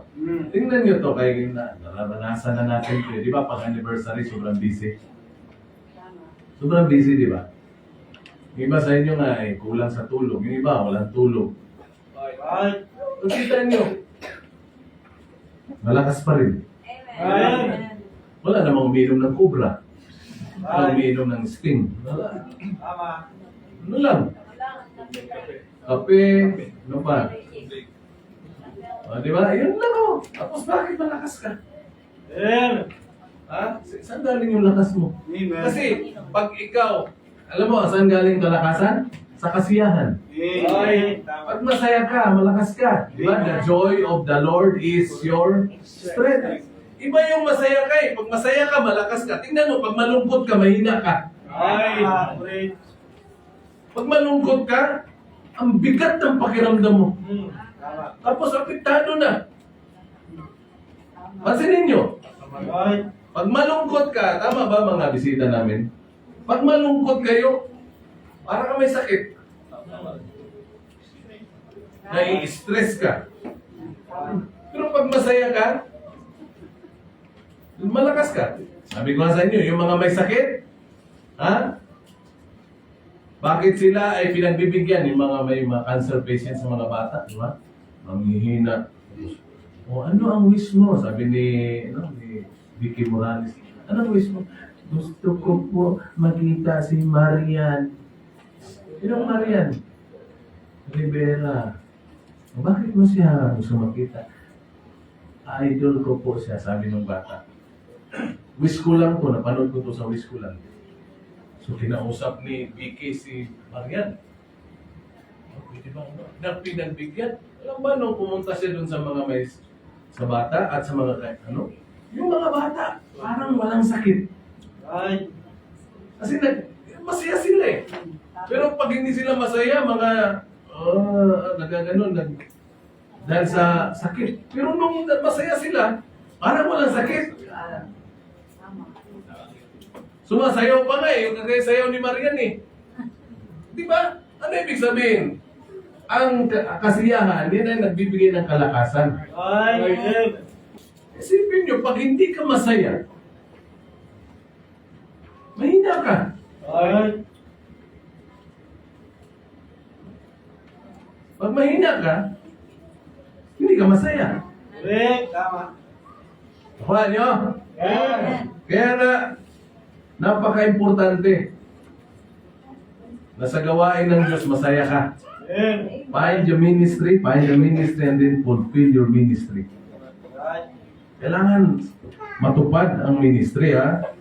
Tingnan nyo to, kaya naranasan na natin ito. Di ba pag anniversary, sobrang busy? Sobrang busy, di ba? Yung iba sa inyo nga kulang sa tulog. Yung iba, walang tulog. Kita nyo, malakas pa rin. Wala namang uminom ng Cobra. Wala uminom ng Sting. Wala. Ano lang? Kape. Ano pa? Di ba? Yun lang Tapos bakit malakas ka? Saan galing yung lakas mo? Kasi pag ikaw, alam mo, saan galing kalakasan? Sa kasiyahan. Pag masaya ka, malakas ka. Di ba? The joy of the Lord is your strength. Iba yung masaya ka eh. Pag masaya ka, malakas ka. Tingnan mo, pag malungkot ka, mahina ka.
Right. Right.
Pag malungkot ka, ang bigat ng pakiramdam mo.
Tama.
Tapos apektado na. Pansinin nyo,
Right.
pag malungkot ka, tama ba mga bisita namin? Pag malungkot kayo, parang may sakit. Nai-stress ka. Pero pag masaya ka, malakas ka. Sabi ko nga sa inyo, yung mga may sakit, ha? Bakit sila ay pinagbibigyan? Yung mga may mga cancer patients sa mga bata, di ba? Manghihina. O ano ang wish mo? Sabi ni Vicky Morales. Ano ang wish mo? Gusto ko po makita si Marian. Sinong Marian? Rivera. Bakit mo siya gusto makita? Idol ko po siya, sabi ng bata. Wish ko lang po, napanood ko to sa wish ko lang. So kinausap ni Vicky si Marian. Pwede ba? Pinagbigyan. Alam ba nung pumunta siya dun sa mga may sa bata at sa mga ano? Yung mga bata, parang walang sakit.
Right.
Kasi masaya sila eh. Pero pag hindi sila masaya, mga nagaganon, dahil sa sakit. Pero nung masaya sila, parang walang sakit. Sumasayaw pa nga eh, yung kagaya-sayaw ni Marian eh. Di ba? Ano ibig sabihin? Ang kasiyahan, yan ay nagbibigay ng kalakasan.
Right.
Isipin nyo, pag hindi ka masaya, mahina ka.
Right.
Pag mahina ka, hindi ka masaya.
Correct. Tama.
Kuha nyo?
Yeah.
Kaya na, napaka-importante na sa gawain ng Diyos, masaya ka.
Yeah.
Find the ministry, and then fulfill your ministry.
Right.
Kailangan matupad ang ministry, ha?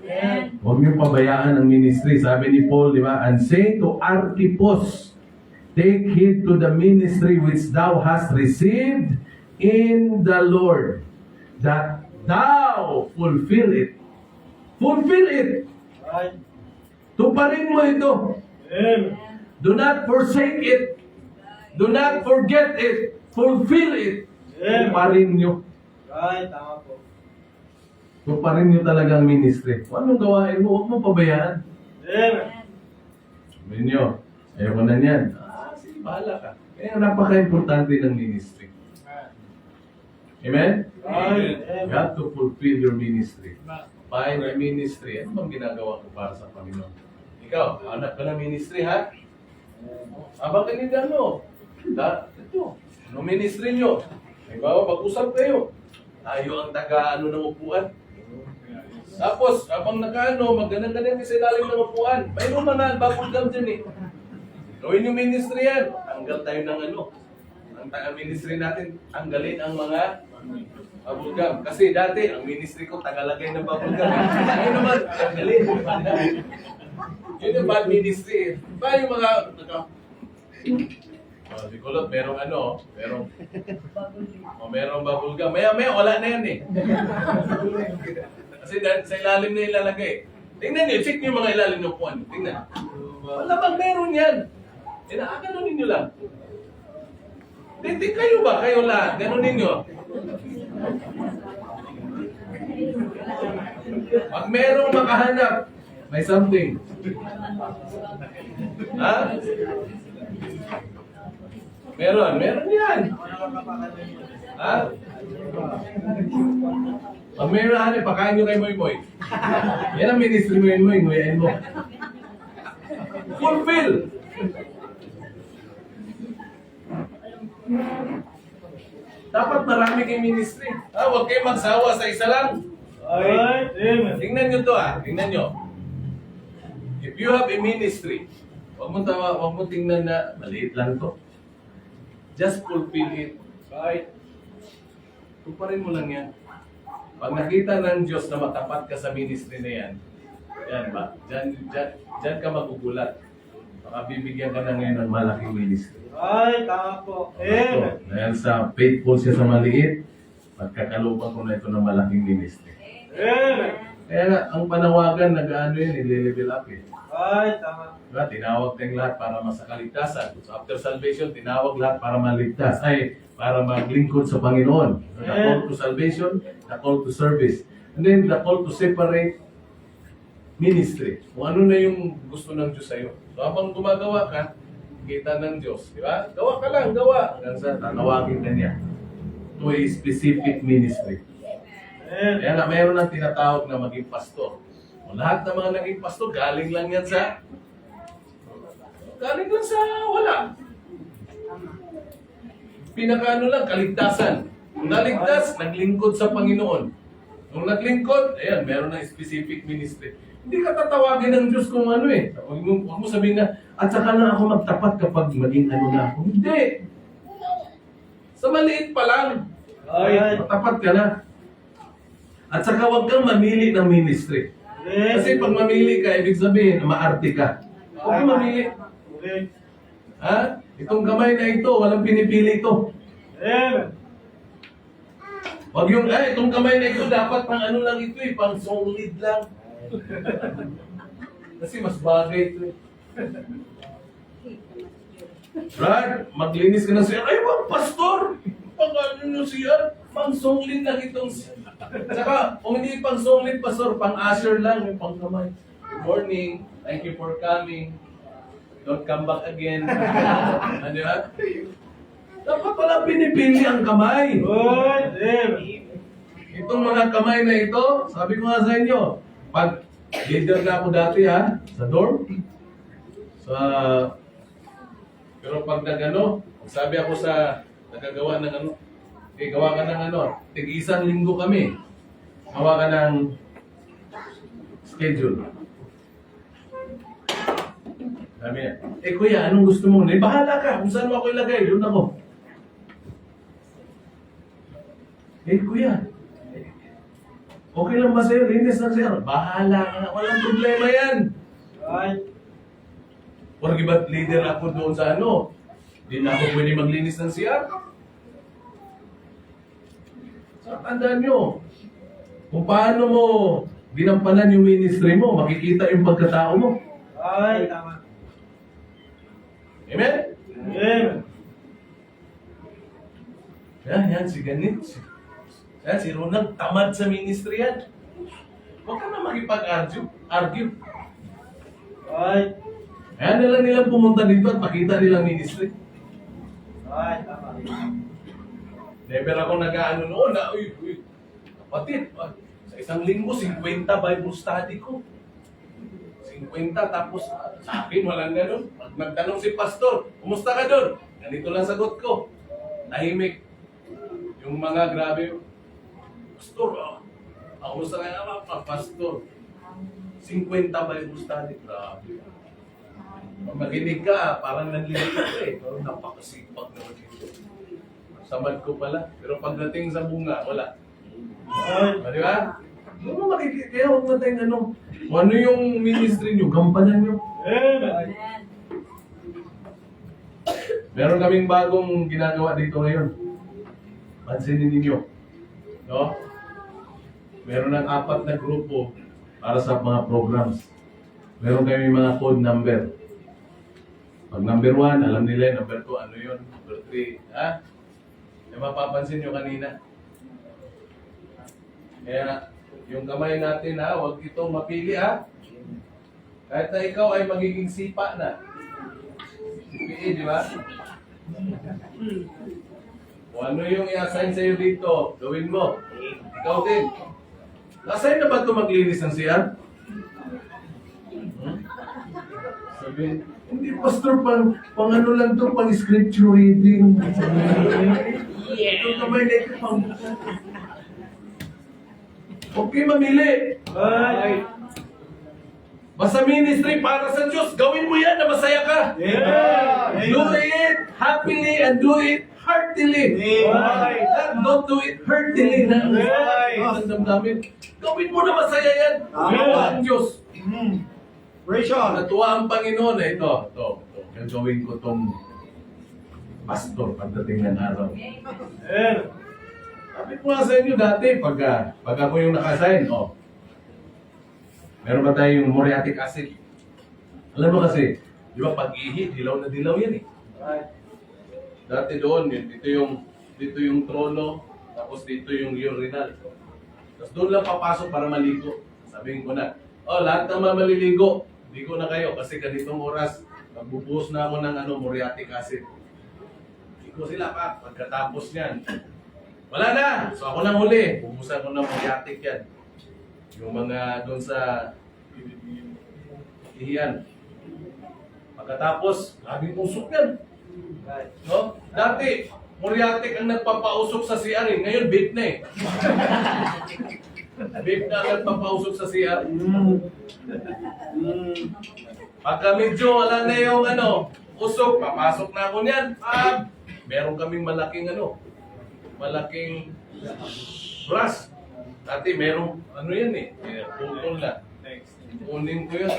Huwag niyong pabayaan ang ministry. Sabi ni Paul, di ba? And say to Archippus, take heed to the ministry which thou hast received in the Lord, that thou fulfill it. Fulfill it.
Right.
Tuparin mo ito.
Yeah.
Do not forsake it. Do not forget it. Fulfill it.
Yeah.
Tuparin nyo.
Right. Tama po.
Tuparin nyo talaga ang ministry. Kung anong gawain mo, huwag mo pabayaan.
Yeah.
Sabihin nyo, ayaw ko na niyan. Sige, bahala ka. Kaya napaka-importante ng ministry. Amen?
Right.
You have to fulfill your ministry. Find your ministry. Ano bang ginagawa ko para sa Panginoon? Ikaw, hanap ka ng ministry, ha? Abang ka nila, no? Ito, ano ministry nyo? Halimbawa, pag-usap kayo. Tayo ang taga-ano ng upuan. Tapos, habang naka-ano, magganang-ganang sa ilalim ng upuan. Mayroon mga bubble gum dyan eh. Gawin yung ministry yan. Tanggal tayo ng ano. Ang ministry natin, tanggalin ang mga bubble gum. Kasi dati, ang ministry ko, tagalagay ng bubble gum. Ayun naman, tanggalin. Yun yung bad ministry eh. Ba yung mga... Di ko lang, merong ano, merong bubble gum. Maya-maya, wala na yan eh. Kasi sa ilalim na ilalagay. Tingnan niyo, check niyo yung mga ilalim ng upuan. Tingnan. Wala bang meron yan? Ganunin niyo lang. Hindi kayo ba? Kayo lahat. Ganunin niyo. Pag merong makahanap, may something. Ha? Meron yan. Ha? Pag meron hanap, pakain nyo kay Moy Moy. Yan ang ministry mo yun, Moy. Nguyain mo. Fulfill. Dapat marami kayong ministry. Huwag kayong magsawa sa isa lang.
Right. Amen.
Tingnan nyo to tingnan nyo. If you have a ministry, huwag mo tingnan na maliit lang to. Just fulfill it.
Right.
Tuparin mo lang yan. Pag nakita ng Diyos na matapat ka sa ministry na yan, yan ba? Diyan ka magugulat. Baka bibigyan ka na ngayon ng malaking ministry.
Ay, tama po. Amen.
Dahil sa faithful siya sa maliit, pagkakalupan ko na ito ng malaking ministry.
Amen.
Kaya nga, ang panawagan, nag-ano yun, nile-level up eh.
Ay, tama.
Diba? Tinawag tayong lahat para masakaligtasan. So after salvation, tinawag lahat para maligtas. Ay, para maglingkod sa Panginoon. So, the call to salvation, the call to service. And then the call to separate ministry. Kung ano na yung gusto ng Diyos sa'yo. So habang gumagawa ka, kita ng Diyos. Di ba? Gawa ka lang, gawa. Hanggang sa tatawagin ka niya to a specific ministry.
Amen.
Kaya nga, mayroon ng tinatawag na maging pastor. O, lahat ng mga naging pastor, galing lang yan sa wala. Pinakaano lang, kaligtasan. Kung naligtas, naglingkod sa Panginoon. Kung naglingkod, ayan, meron ng specific ministry. Hindi ka tatawagin ng Diyos kung ano eh. Huwag mo sabihin na, at saka na ako magtapat kapag maging ano na ako. Hindi. Sa maliit pa lang.
Ay,
Matapat ka na. At saka huwag kang mamili ng ministry. Kasi pag mamili ka, ibig sabihin, maarte ka. Huwag kang mamili.
Okay.
Ha? Itong kamay na ito, walang pinipili ito.
Amen.
Wag yung, itong kamay na ito, dapat pang ano lang ito eh, pang solid lang. Kasi mas bagay ito eh. Brad, maglinis ka ng CR. Ay, wag, pastor! Pang ano nyo CR? Pang solid lang itong Saka, kung hindi pang solid, pastor, pang usher lang, yung pang kamay. Good morning, thank you for coming. Don't come back again. Ano ba? Dapat pala pinipili ang kamay.
Good. Amen.
Itong mga kamay na ito, sabi ko nga sa inyo, pag leader na ako dati sa dorm, pero pag nagano, sabi ako sa nagagawa ng ano, gawa ka ng ano, tig-isang linggo kami, gawa ka ng schedule. Sabi niya, kuya, anong gusto mo? Bahala ka, kung saan mo ako ilagay, doon ako. Kuya, okay lang ba sa'yo? Linis lang sa'yo. Bahala ka, walang problema yan.
Ay,
Porque ba't leader ako doon sa ano? Hindi na ako pwede maglinis ng CR. So, tandaan nyo, kung paano mo ginampanan yung ministry mo, makikita yung pagkatao mo.
ay, tama.
Amen?
Amen.
Yan, si Ganit. Yan, si Ronald, tamad sa ministry yan. Huwag ka na makipag-argue.
Ay,
Kaya nila nilang pumunta dito at makita nilang ministry.
ay, tama.
Never ako nag-ano noon na, uy, kapatid, sa isang linggo, 50 Bible study ko. 50, tapos sa akin, walang ganun. Pag nagtanong si pastor, kumusta ka doon? Ganito lang sagot ko. Tahimik. Yung mga grabe, pastor, kumusta ka nga, pastor? 50 Bible study, grabe. Pag makinig ka, parang nanlilig ka pero napakasipag naman dito. Samad ko pala. Pero pagdating sa bunga, wala. Di ba? Huwag mo makikita. Kaya huwag na tayong ano. Kung ano yung ministry nyo, gampanan nyo.
Amen.
Meron kaming bagong ginagawa dito ngayon. Pansinin ninyo. No? Meron ng 4 na grupo para sa mga programs. Meron kami mga code number. Pag number 1, alam nila, number 2, ano yun? Number 3, Yung mapapansin nyo kanina. Kaya, yung kamay natin, huwag itong mapili, Kahit na ikaw ay magiging sipa na. CPA, di ba? Kung ano yung i-assign sa'yo dito, gawin mo. Ikaw din. Na-assign na ba ito maglinis ng CR? Sabi, hindi pastor, pang ano lang to, pang scripture reading. Yung kamay na ito, pang... Okay, mamili.
Ay,
Basta ministry para sa Diyos, gawin mo yan na masaya ka.
Amen.
Do it happily and do it heartily. Don't do it hurtily. Ang damdamin. Gawin mo na masaya yan.
Amen.
Gawa ang Diyos.
Operation.
Natuwa ang Panginoon na ito. Gagawin ko tong pastor pagdating ng araw.
Amen.
Sabi ko nga sa inyo dati, pag ako yung nakasign, meron ba tayong muriatic acid? Alam mo kasi, di ba pag-ihi, dilaw na dilaw yan eh.
Right.
Dati doon, dito yung trono, tapos dito yung urinal. Tapos doon lang papasok para maligo. Sabihin ko na, lahat naman maliligo. Ligo na kayo kasi ganitong oras, magbubuhos na ako ng muriatic acid. Ligo sila pa, pagkatapos niyan. Wala na! So ako nang huli, bubusan ko ng muriatic yan. Yung mga doon sa ihiyan. Pagkatapos, labing usok yan.
Right.
No? Dati, muriatic ang nagpapausok sa CR eh. Ngayon, vape na eh. Vape na ang nagpapausok sa CR. Pagka medyo wala na yung usok, papasok na ako niyan. Meron kaming malaking brush. Dati merong yan eh. Putol na. Kunin ko yan.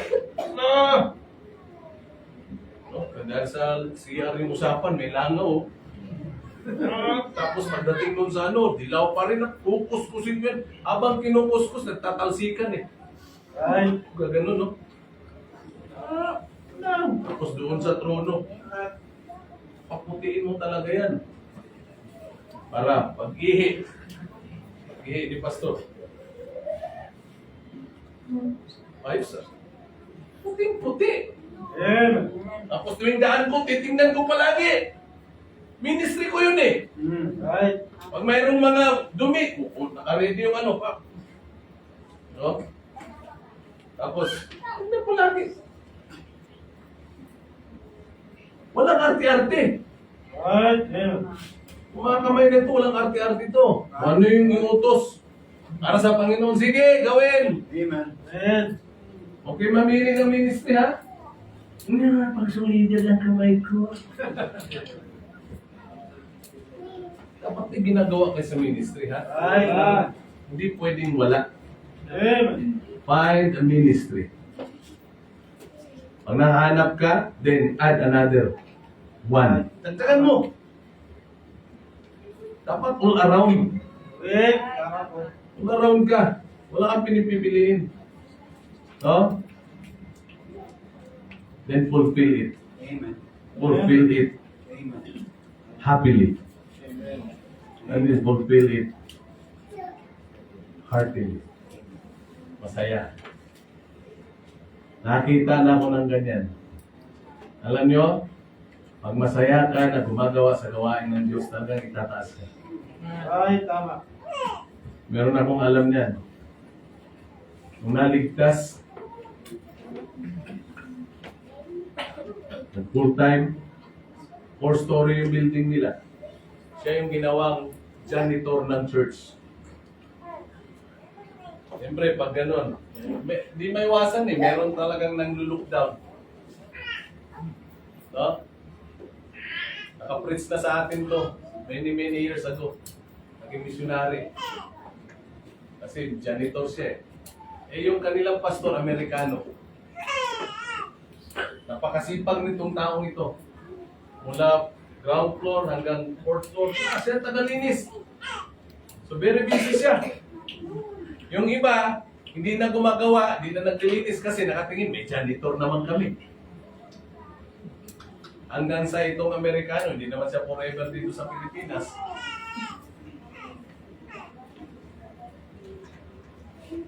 Dahil sa CR yung usapan, may langaw. Tapos pagdating doon sa dilaw pa rin. Kukuskusin ko yan. Habang kinukuskus, nagtatalsikan eh.
Right.
Gano'n, no? Tapos doon sa trono, paputiin mo talaga yan. Para pag-ihi. Pag-ihi ni Pastor. Ayos ah. Puting-puti.
Amen.
Tapos tuwing daan ko, titingnan ko palagi. Ministry ko yun eh.
Right.
Pag mayroong mga dumi, naka-ready yung pa. No? Tapos, tingnan ko lagi. Walang arte-arte.
Right. Amen.
Kung mga kamay nito, walang arte-arte ito. Ano yung iutos? Para sa Panginoon, sige, gawin.
Amen. Amen.
Okay, mamili ng ministry ha?
Hindi nga, pagsulidan ang kamay ko.
Dapat may ginagawa kayo sa ministry ha?
Right.
Hindi pwedeng wala.
Amen.
Find a ministry. Pag nahanap ka, then add another one. Dagdagan mo. Dapat all around.
Amen. Tama po.
All around ka. Wala kang pinipipiliin. No? Then fulfill it.
Amen.
Fulfill it
Amen.
happily.
Amen.
And then fulfill it heartily. Masaya. Nakita na ako ng ganyan. Alam nyo, pag masaya ka na gumagawa sa gawain ng Diyos, talagang itataas ka.
Right. Tama.
Meron akong alam niyan. Nung naligtas, full time, 4-story yung building nila. Siya yung ginawang janitor ng church. Siyempre, pag ganun, di may iwasan eh. Meron talagang nang-look down. No? Naka-preach na sa atin to many years ago. Naging missionary. Kasi janitor siya eh. Yung kanilang pastor, Amerikano. Napakasipag nitong taong ito. Mula ground floor hanggang 4th floor. Siya tagalinis. So very busy siya. Yung iba, hindi na gumagawa, hindi na naglilinis kasi nakatingin, may janitor naman kami. Hanggang sa itong Amerikano, hindi naman siya forever dito sa Pilipinas.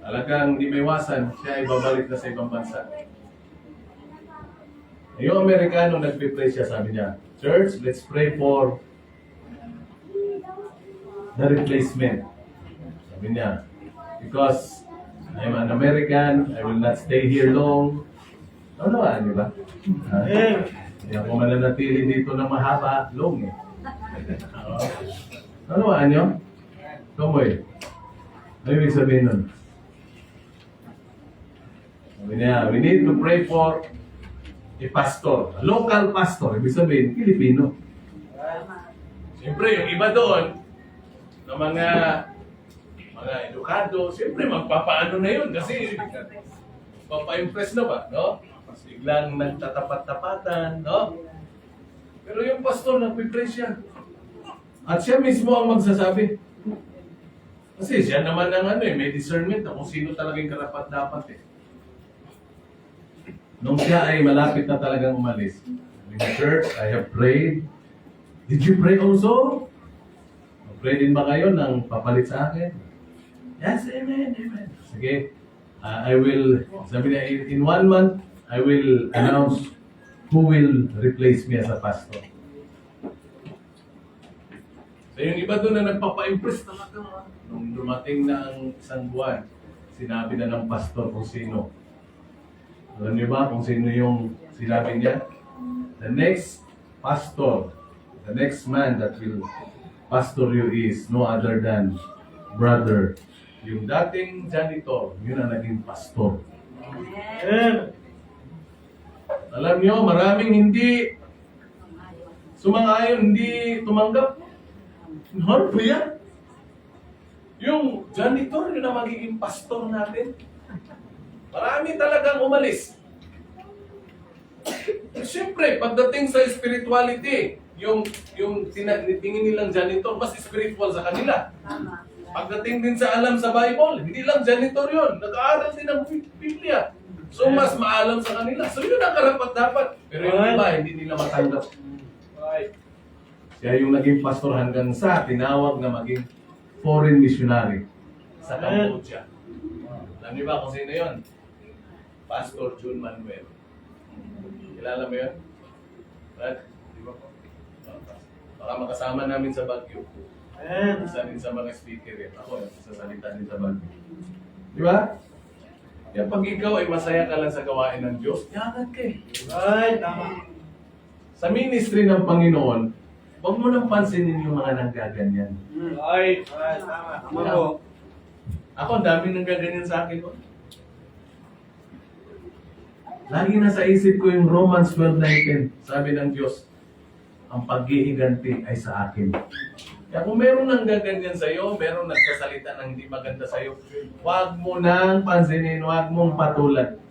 Talagang hindi may iwasan, siya ay babalik na sa ibang bansa. Yung Amerikano, nagpipray siya, sabi niya, Church, let's pray for the replacement. Sabi niya, because I'm an American, I will not stay here long. Ano di ba?
Amen.
Hindi ako mananatili dito na mahaba, long eh. Ano nyo? Kamoy. Ano ibig sabihin nun? Sabi niya, we need to pray for a pastor, a local pastor. Ibig sabihin, Pilipino. Siyempre, yung iba doon, na mga edukado, siyempre magpapaano na yun kasi Papa-impress na ba, no? Mas biglang nagtatapat-tapatan, no? Pero yung pastor, nagpipray siya. At siya mismo ang magsasabi. Kasi siya naman ang may discernment na kung sino talagang karapat-dapat eh. Nung siya ay malapit na talagang umalis, in the church, I have prayed. Did you pray also? Pray din ba kayo ng papalit sa akin? Yes, amen, amen. Sige, I will, sabi niya, in 1 month, I will announce who will replace me as a pastor. So yung iba doon na nagpapa-impress talaga. Nung dumating na ang isang buwan, sinabi na ng pastor kung sino. Alam niyo ba kung sino yung sinabi niya? The next pastor, the next man that will pastor you is no other than brother. Yung dating janitor, yun ang naging pastor.
Amen.
Alam niyo, maraming hindi sumang-ayon, hindi tumanggap. Ano ba yan? Yung janitor, yun ang magiging pastor natin. Marami talagang umalis. Siyempre, pagdating sa spirituality, yung tingin nilang janitor, mas spiritual sa kanila. Pagdating din sa alam sa Bible, hindi lang janitor yun. Nag-aaral din ng Biblia. So, mas maalam sa kanila. So, yun ang karapat-dapat. Pero yung iba, hindi nila matanggap. Siya yung naging pastor hanggang sa tinawag na maging foreign missionary sa Cambodia. Alam niyo ba kung sino yun? Pastor Jun Manuel. Kilala mo yun? Brad? Di ba po? Baka makasama namin sa Baguio. Isa din sa mga speaker yun. Ako yung sasalita din sa Baguio. Di ba? Kaya pag ikaw ay masaya ka lang sa gawain ng Diyos, yakat ka eh.
Ay, tama.
Sa ministry ng Panginoon, huwag mo nang pansinin yung mga nanggaganyan.
Ay, tama. Tama po.
Ako, ang dami nanggaganyan sa akin. Oh. Lagi na sa isip ko yung Romans 12:19. Sabi ng Diyos, ang pag-iiganti ay sa akin. Kaya kung meron nang gaganyan sa'yo, meron nagkasalita ng hindi maganda sa'yo, huwag mo nang pansinin, huwag mong patulan.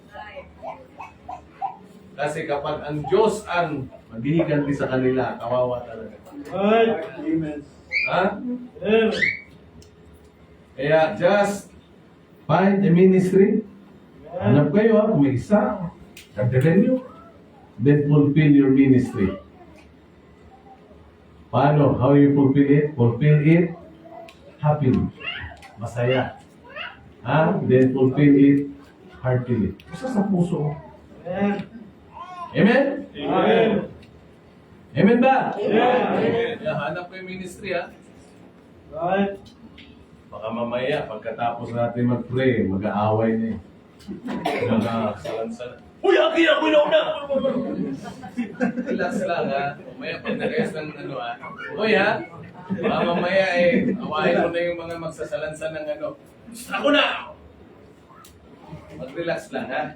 Kasi kapag ang Diyos ang maghihiganti sa kanila, kawawa talaga.
Ay, amen.
Ha?
Amen.
Kaya just find a ministry. Hanap kayo ha, kung may isa, dagdagan nyo. Then fulfill your ministry. Paano? How you fulfill it? Fulfill it happily. Masaya. Ha? Then fulfill it heartily. Isa sa puso.
Amen.
Amen?
Amen.
Amen ba?
Amen.
Kaya hanap ko yung ministry ha.
Right.
Baka mamaya, pagkatapos natin mag-pray, mag-aaway na eh. Nagsalansan. Uy, akin ako na! Relax lang ha. Mamaya, pag nag-ayos ng ano ha. Uy ha. Baka mamaya eh, awahin mo na yung mga magsasalansan ng ano. Ako na! Mag-relax lang ha.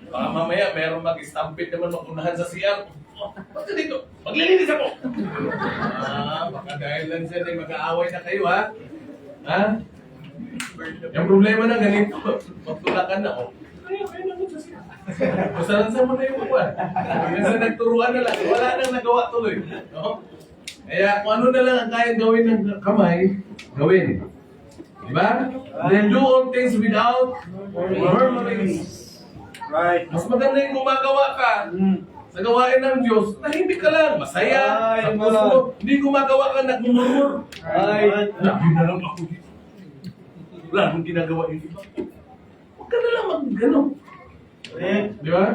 Baka mamaya, meron mag-stampede naman makunahan sa CR. Oh, ba't ka dito? Maglilinis ako! Baka dahil lang siya ay mag-aaway na kayo ha. Ha? Yung problema na ganito, magtulakan na ako. Kaya naman sa CR. Masalansan mo na yung buwan. Kasi nagturuan na lang, wala nang nagawa tuloy. No? Kaya kung ano na lang ang kayang gawin ng kamay, gawin. Diba? Then do all things without murmuring.
Right.
Mas maganda yung gumagawa ka sa gawain ng Diyos, tahimik ka lang, masaya,
Ay,
sa puso mo. Hindi gumagawa ka, nagmumurmur.
Ay.
Lagi na lang ako dito. Wala akong ginagawa yung iba. Huwag ka na lang mag-ganon. Di ba?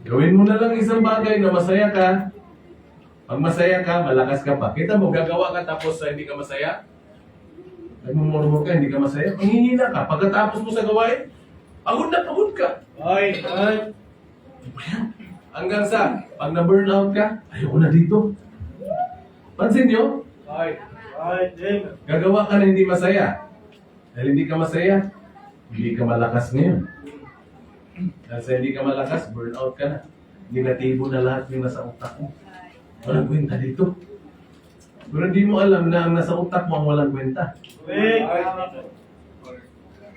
Gawin mo na lang isang bagay na masaya ka. Pag masaya ka, malakas ka pa. Kita mo, gagawa ka tapos hindi ka masaya. Nagmumurmur ka, hindi ka masaya. Manghihina ka. Pagkatapos mo sa gawain, pagod na pagod ka.
Ay. Ay.
Hanggang sa, pag na-burnout ka, ayoko na dito. Pansin nyo,
Ay. Ay. Amen.
gagawa ka na hindi masaya. Dahil hindi ka masaya, hindi ka malakas ngayon. Dahil sa hindi ka malakas, burnout ka na. Negatibo na lahat yung nasa utak mo. Walang kwenta dito. Pero hindi mo alam na ang nasa utak mo ang walang kwenta.
Amen.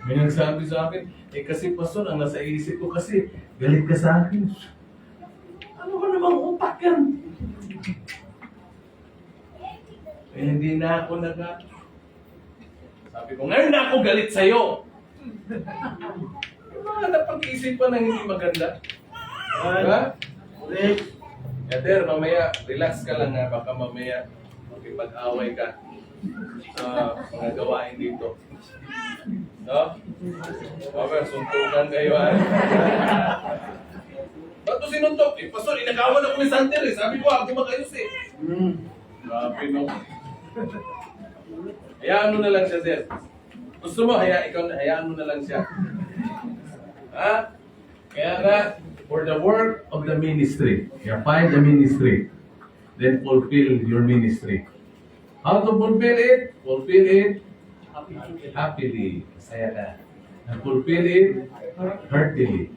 May nagsabi sa akin, kasi pastor, ang nasa isip ko kasi, galit ka sa akin. Ano ba namang utak yan? Hindi na ako Sabi ko, ngayon na ako galit sa'yo. Yung mga napag-isipan na hindi maganda. Diba?
Right.
Eder, mamaya, relax ka lang ha. Baka mamaya, makipag-away ka sa mga gawain dito. No? Okay, suntukan kayo ha. Ba't ito sinuntok? Pastor, inagawan ako ni Santer eh. Sabi ko, ako magayos eh. Grabe no. Hayaan mo na lang siya, sir. Gusto mo, hayaan mo na lang siya. Ha? Kaya nga, for the work of the ministry, find the ministry, then fulfill your ministry. How to fulfill it? Fulfill it happily. Masaya ka. And fulfill it heartily.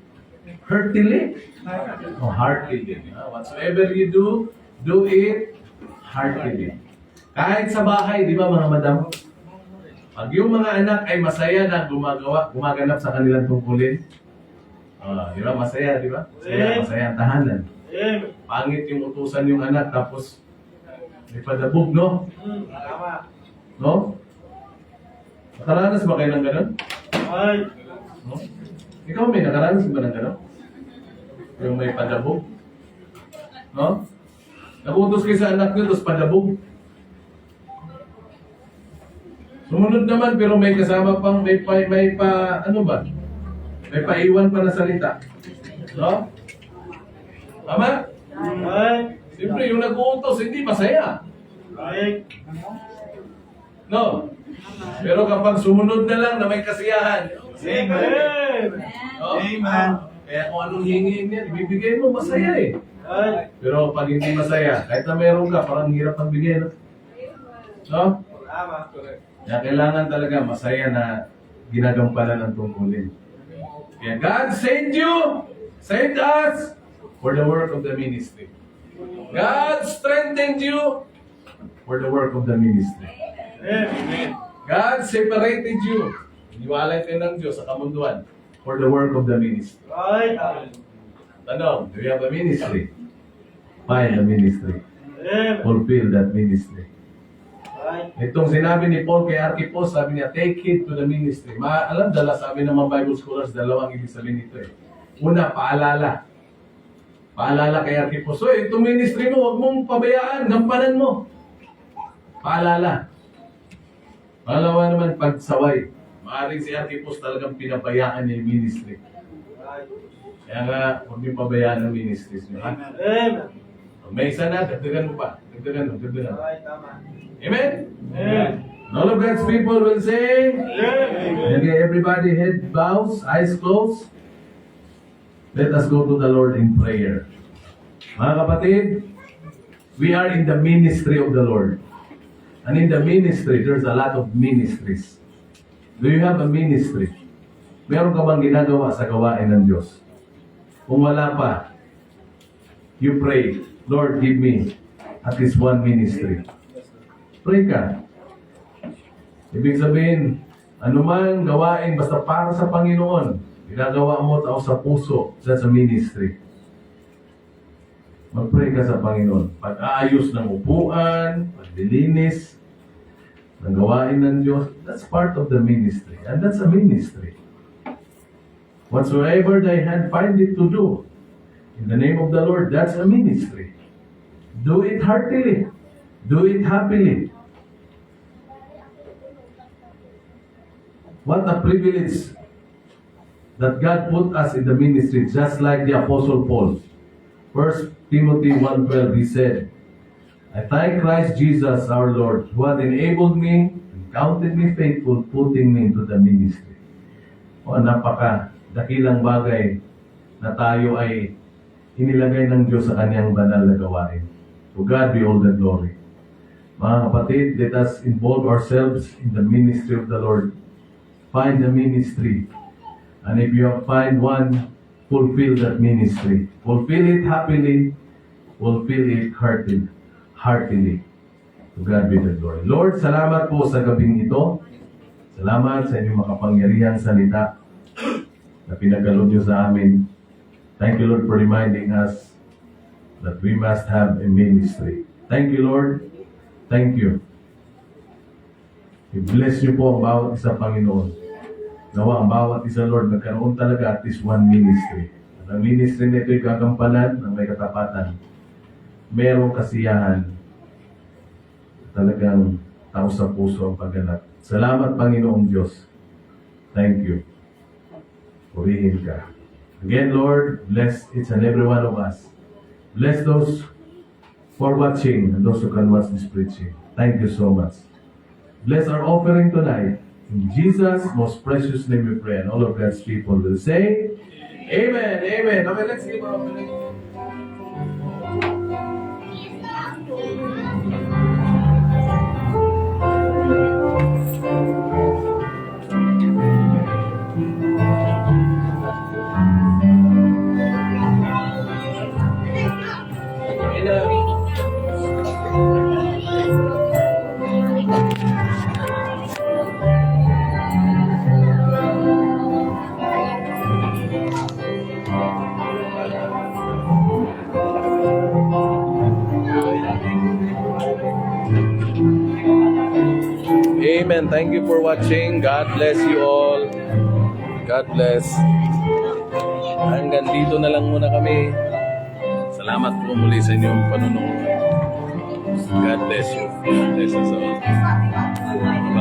Heartily? Oh, heartily. Whatsoever you do it heartily. Kahit sa bahay, di ba mga madam? Pag yung mga anak ay masaya na gumaganap sa kanilang tungkulin, di ba? Masaya, di ba? Masaya ang tahanan. Pangit yung utusan yung anak, tapos may padabog, no?
Tama.
No? Nakaranas ba kayo ng gano'n?
Right.
No? Ikaw may nakaranas ba ng gano'n? Yung may padabog? No? Nakutos kayo sa anak nyo, tapos padabog. Sumunod naman, pero may kasama pang, may paiwan pa na salita. No? Tama?
Right.
Siyempre, yung nag-uutos, hindi masaya.
Right.
No? Pero kapag sumunod na lang na may kasiyahan,
Amen.
no?
Amen.
Kaya kung anong hingin niya, ibibigay mo, masaya eh.
Right.
Pero pag hindi masaya, kahit na meron ka, parang hirap ang bigay, no? No?
Tama.
Kaya kailangan talaga masaya na ginagampanan ng tungkulin. Kaya God sent us for the work of the ministry. God strengthened you for the work of the ministry.
Amen.
God separated you. Iniwalay kayo ng Diyos sa kamunduan for the work of the ministry.
Right.
Tanong, do you have a ministry? Find a ministry.
Amen.
Fulfill that ministry.
Right.
Itong sinabi ni Paul kay Archipos, sabi niya, take heed to the ministry. Alam, sabi ng mga Bible scholars, dalawang ibig sabihin nito eh. Una, paalala. Paalala kay Archipos. So, itong ministry mo, huwag mong pabayaan, gampanan mo. Paalala. Pangalawa naman, pagsaway. Maaring si Archipos talagang pinabayaan niya yung ministry.
Right.
Kaya nga, huwag niyo pabayaan ang ministries niyo. Ha?
Amen.
May isa na, dagdagan mo pa. Dagdagan mo.
Right. Tama.
Amen?
Amen.
And all of God's people will say,
Amen.
okay, everybody head bows, eyes closed. Let us go to the Lord in prayer. Mga kapatid, we are in the ministry of the Lord. And in the ministry, there's a lot of ministries. Do you have a ministry? Meron ka bang ginagawa sa gawain ng Diyos? Kung wala pa, you pray, Lord, give me at least one ministry. Pray ka. Ibig sabihin, anuman gawain, basta para sa Panginoon, ginagawa mo tao sa puso, that's a ministry. Mag-pray ka sa Panginoon. Pag-aayos ng upuan, paglilinis, ng gawain ng Diyos, that's part of the ministry. And that's a ministry. Whatsoever thy hand find it to do, in the name of the Lord, that's a ministry. Do it heartily. Do it happily. What a privilege that God put us in the ministry, just like the Apostle Paul. 1 Timothy 1:12, he said, I thank Christ Jesus our Lord, who hath enabled me and counted me faithful, putting me into the ministry. O napaka-dakilang bagay na tayo ay inilagay ng Diyos sa kanyang banal na gawain. To God be all the glory. Mga kapatid, let us involve ourselves in the ministry of the Lord. Find the ministry. And if you have find one, fulfill that ministry. Fulfill it happily. Fulfill it heartily. To God be the glory. Lord, salamat po sa gabing ito. Salamat sa inyong makapangyarihang salita na pinagkaloob niyo sa amin. Thank you, Lord, for reminding us that we must have a ministry. Thank you, Lord. Thank you. I-bless niyo po ang bawat isa, Panginoon. Nawa ang bawat isa, Lord, nagkaroon talaga at least one ministry. At ang ministry na ito'y gagampanan ng may katapatan. Merong kasiyahan. Talagang tao sa puso ang pagganap. Salamat, Panginoong Diyos. Thank you. Purihin ka. Again, Lord, bless each and every one of us. Bless those who are watching and those who can watch this preaching. Thank you so much. Bless our offering tonight. In Jesus' most precious name we pray. And all of God's people will say, Amen. Amen. Okay, let's give our offering. Amen. Thank you for watching. God bless you all. God bless. Hanggang dito na lang muna kami. Salamat po muli sa inyong panunood. God bless you. God bless us all. Bye.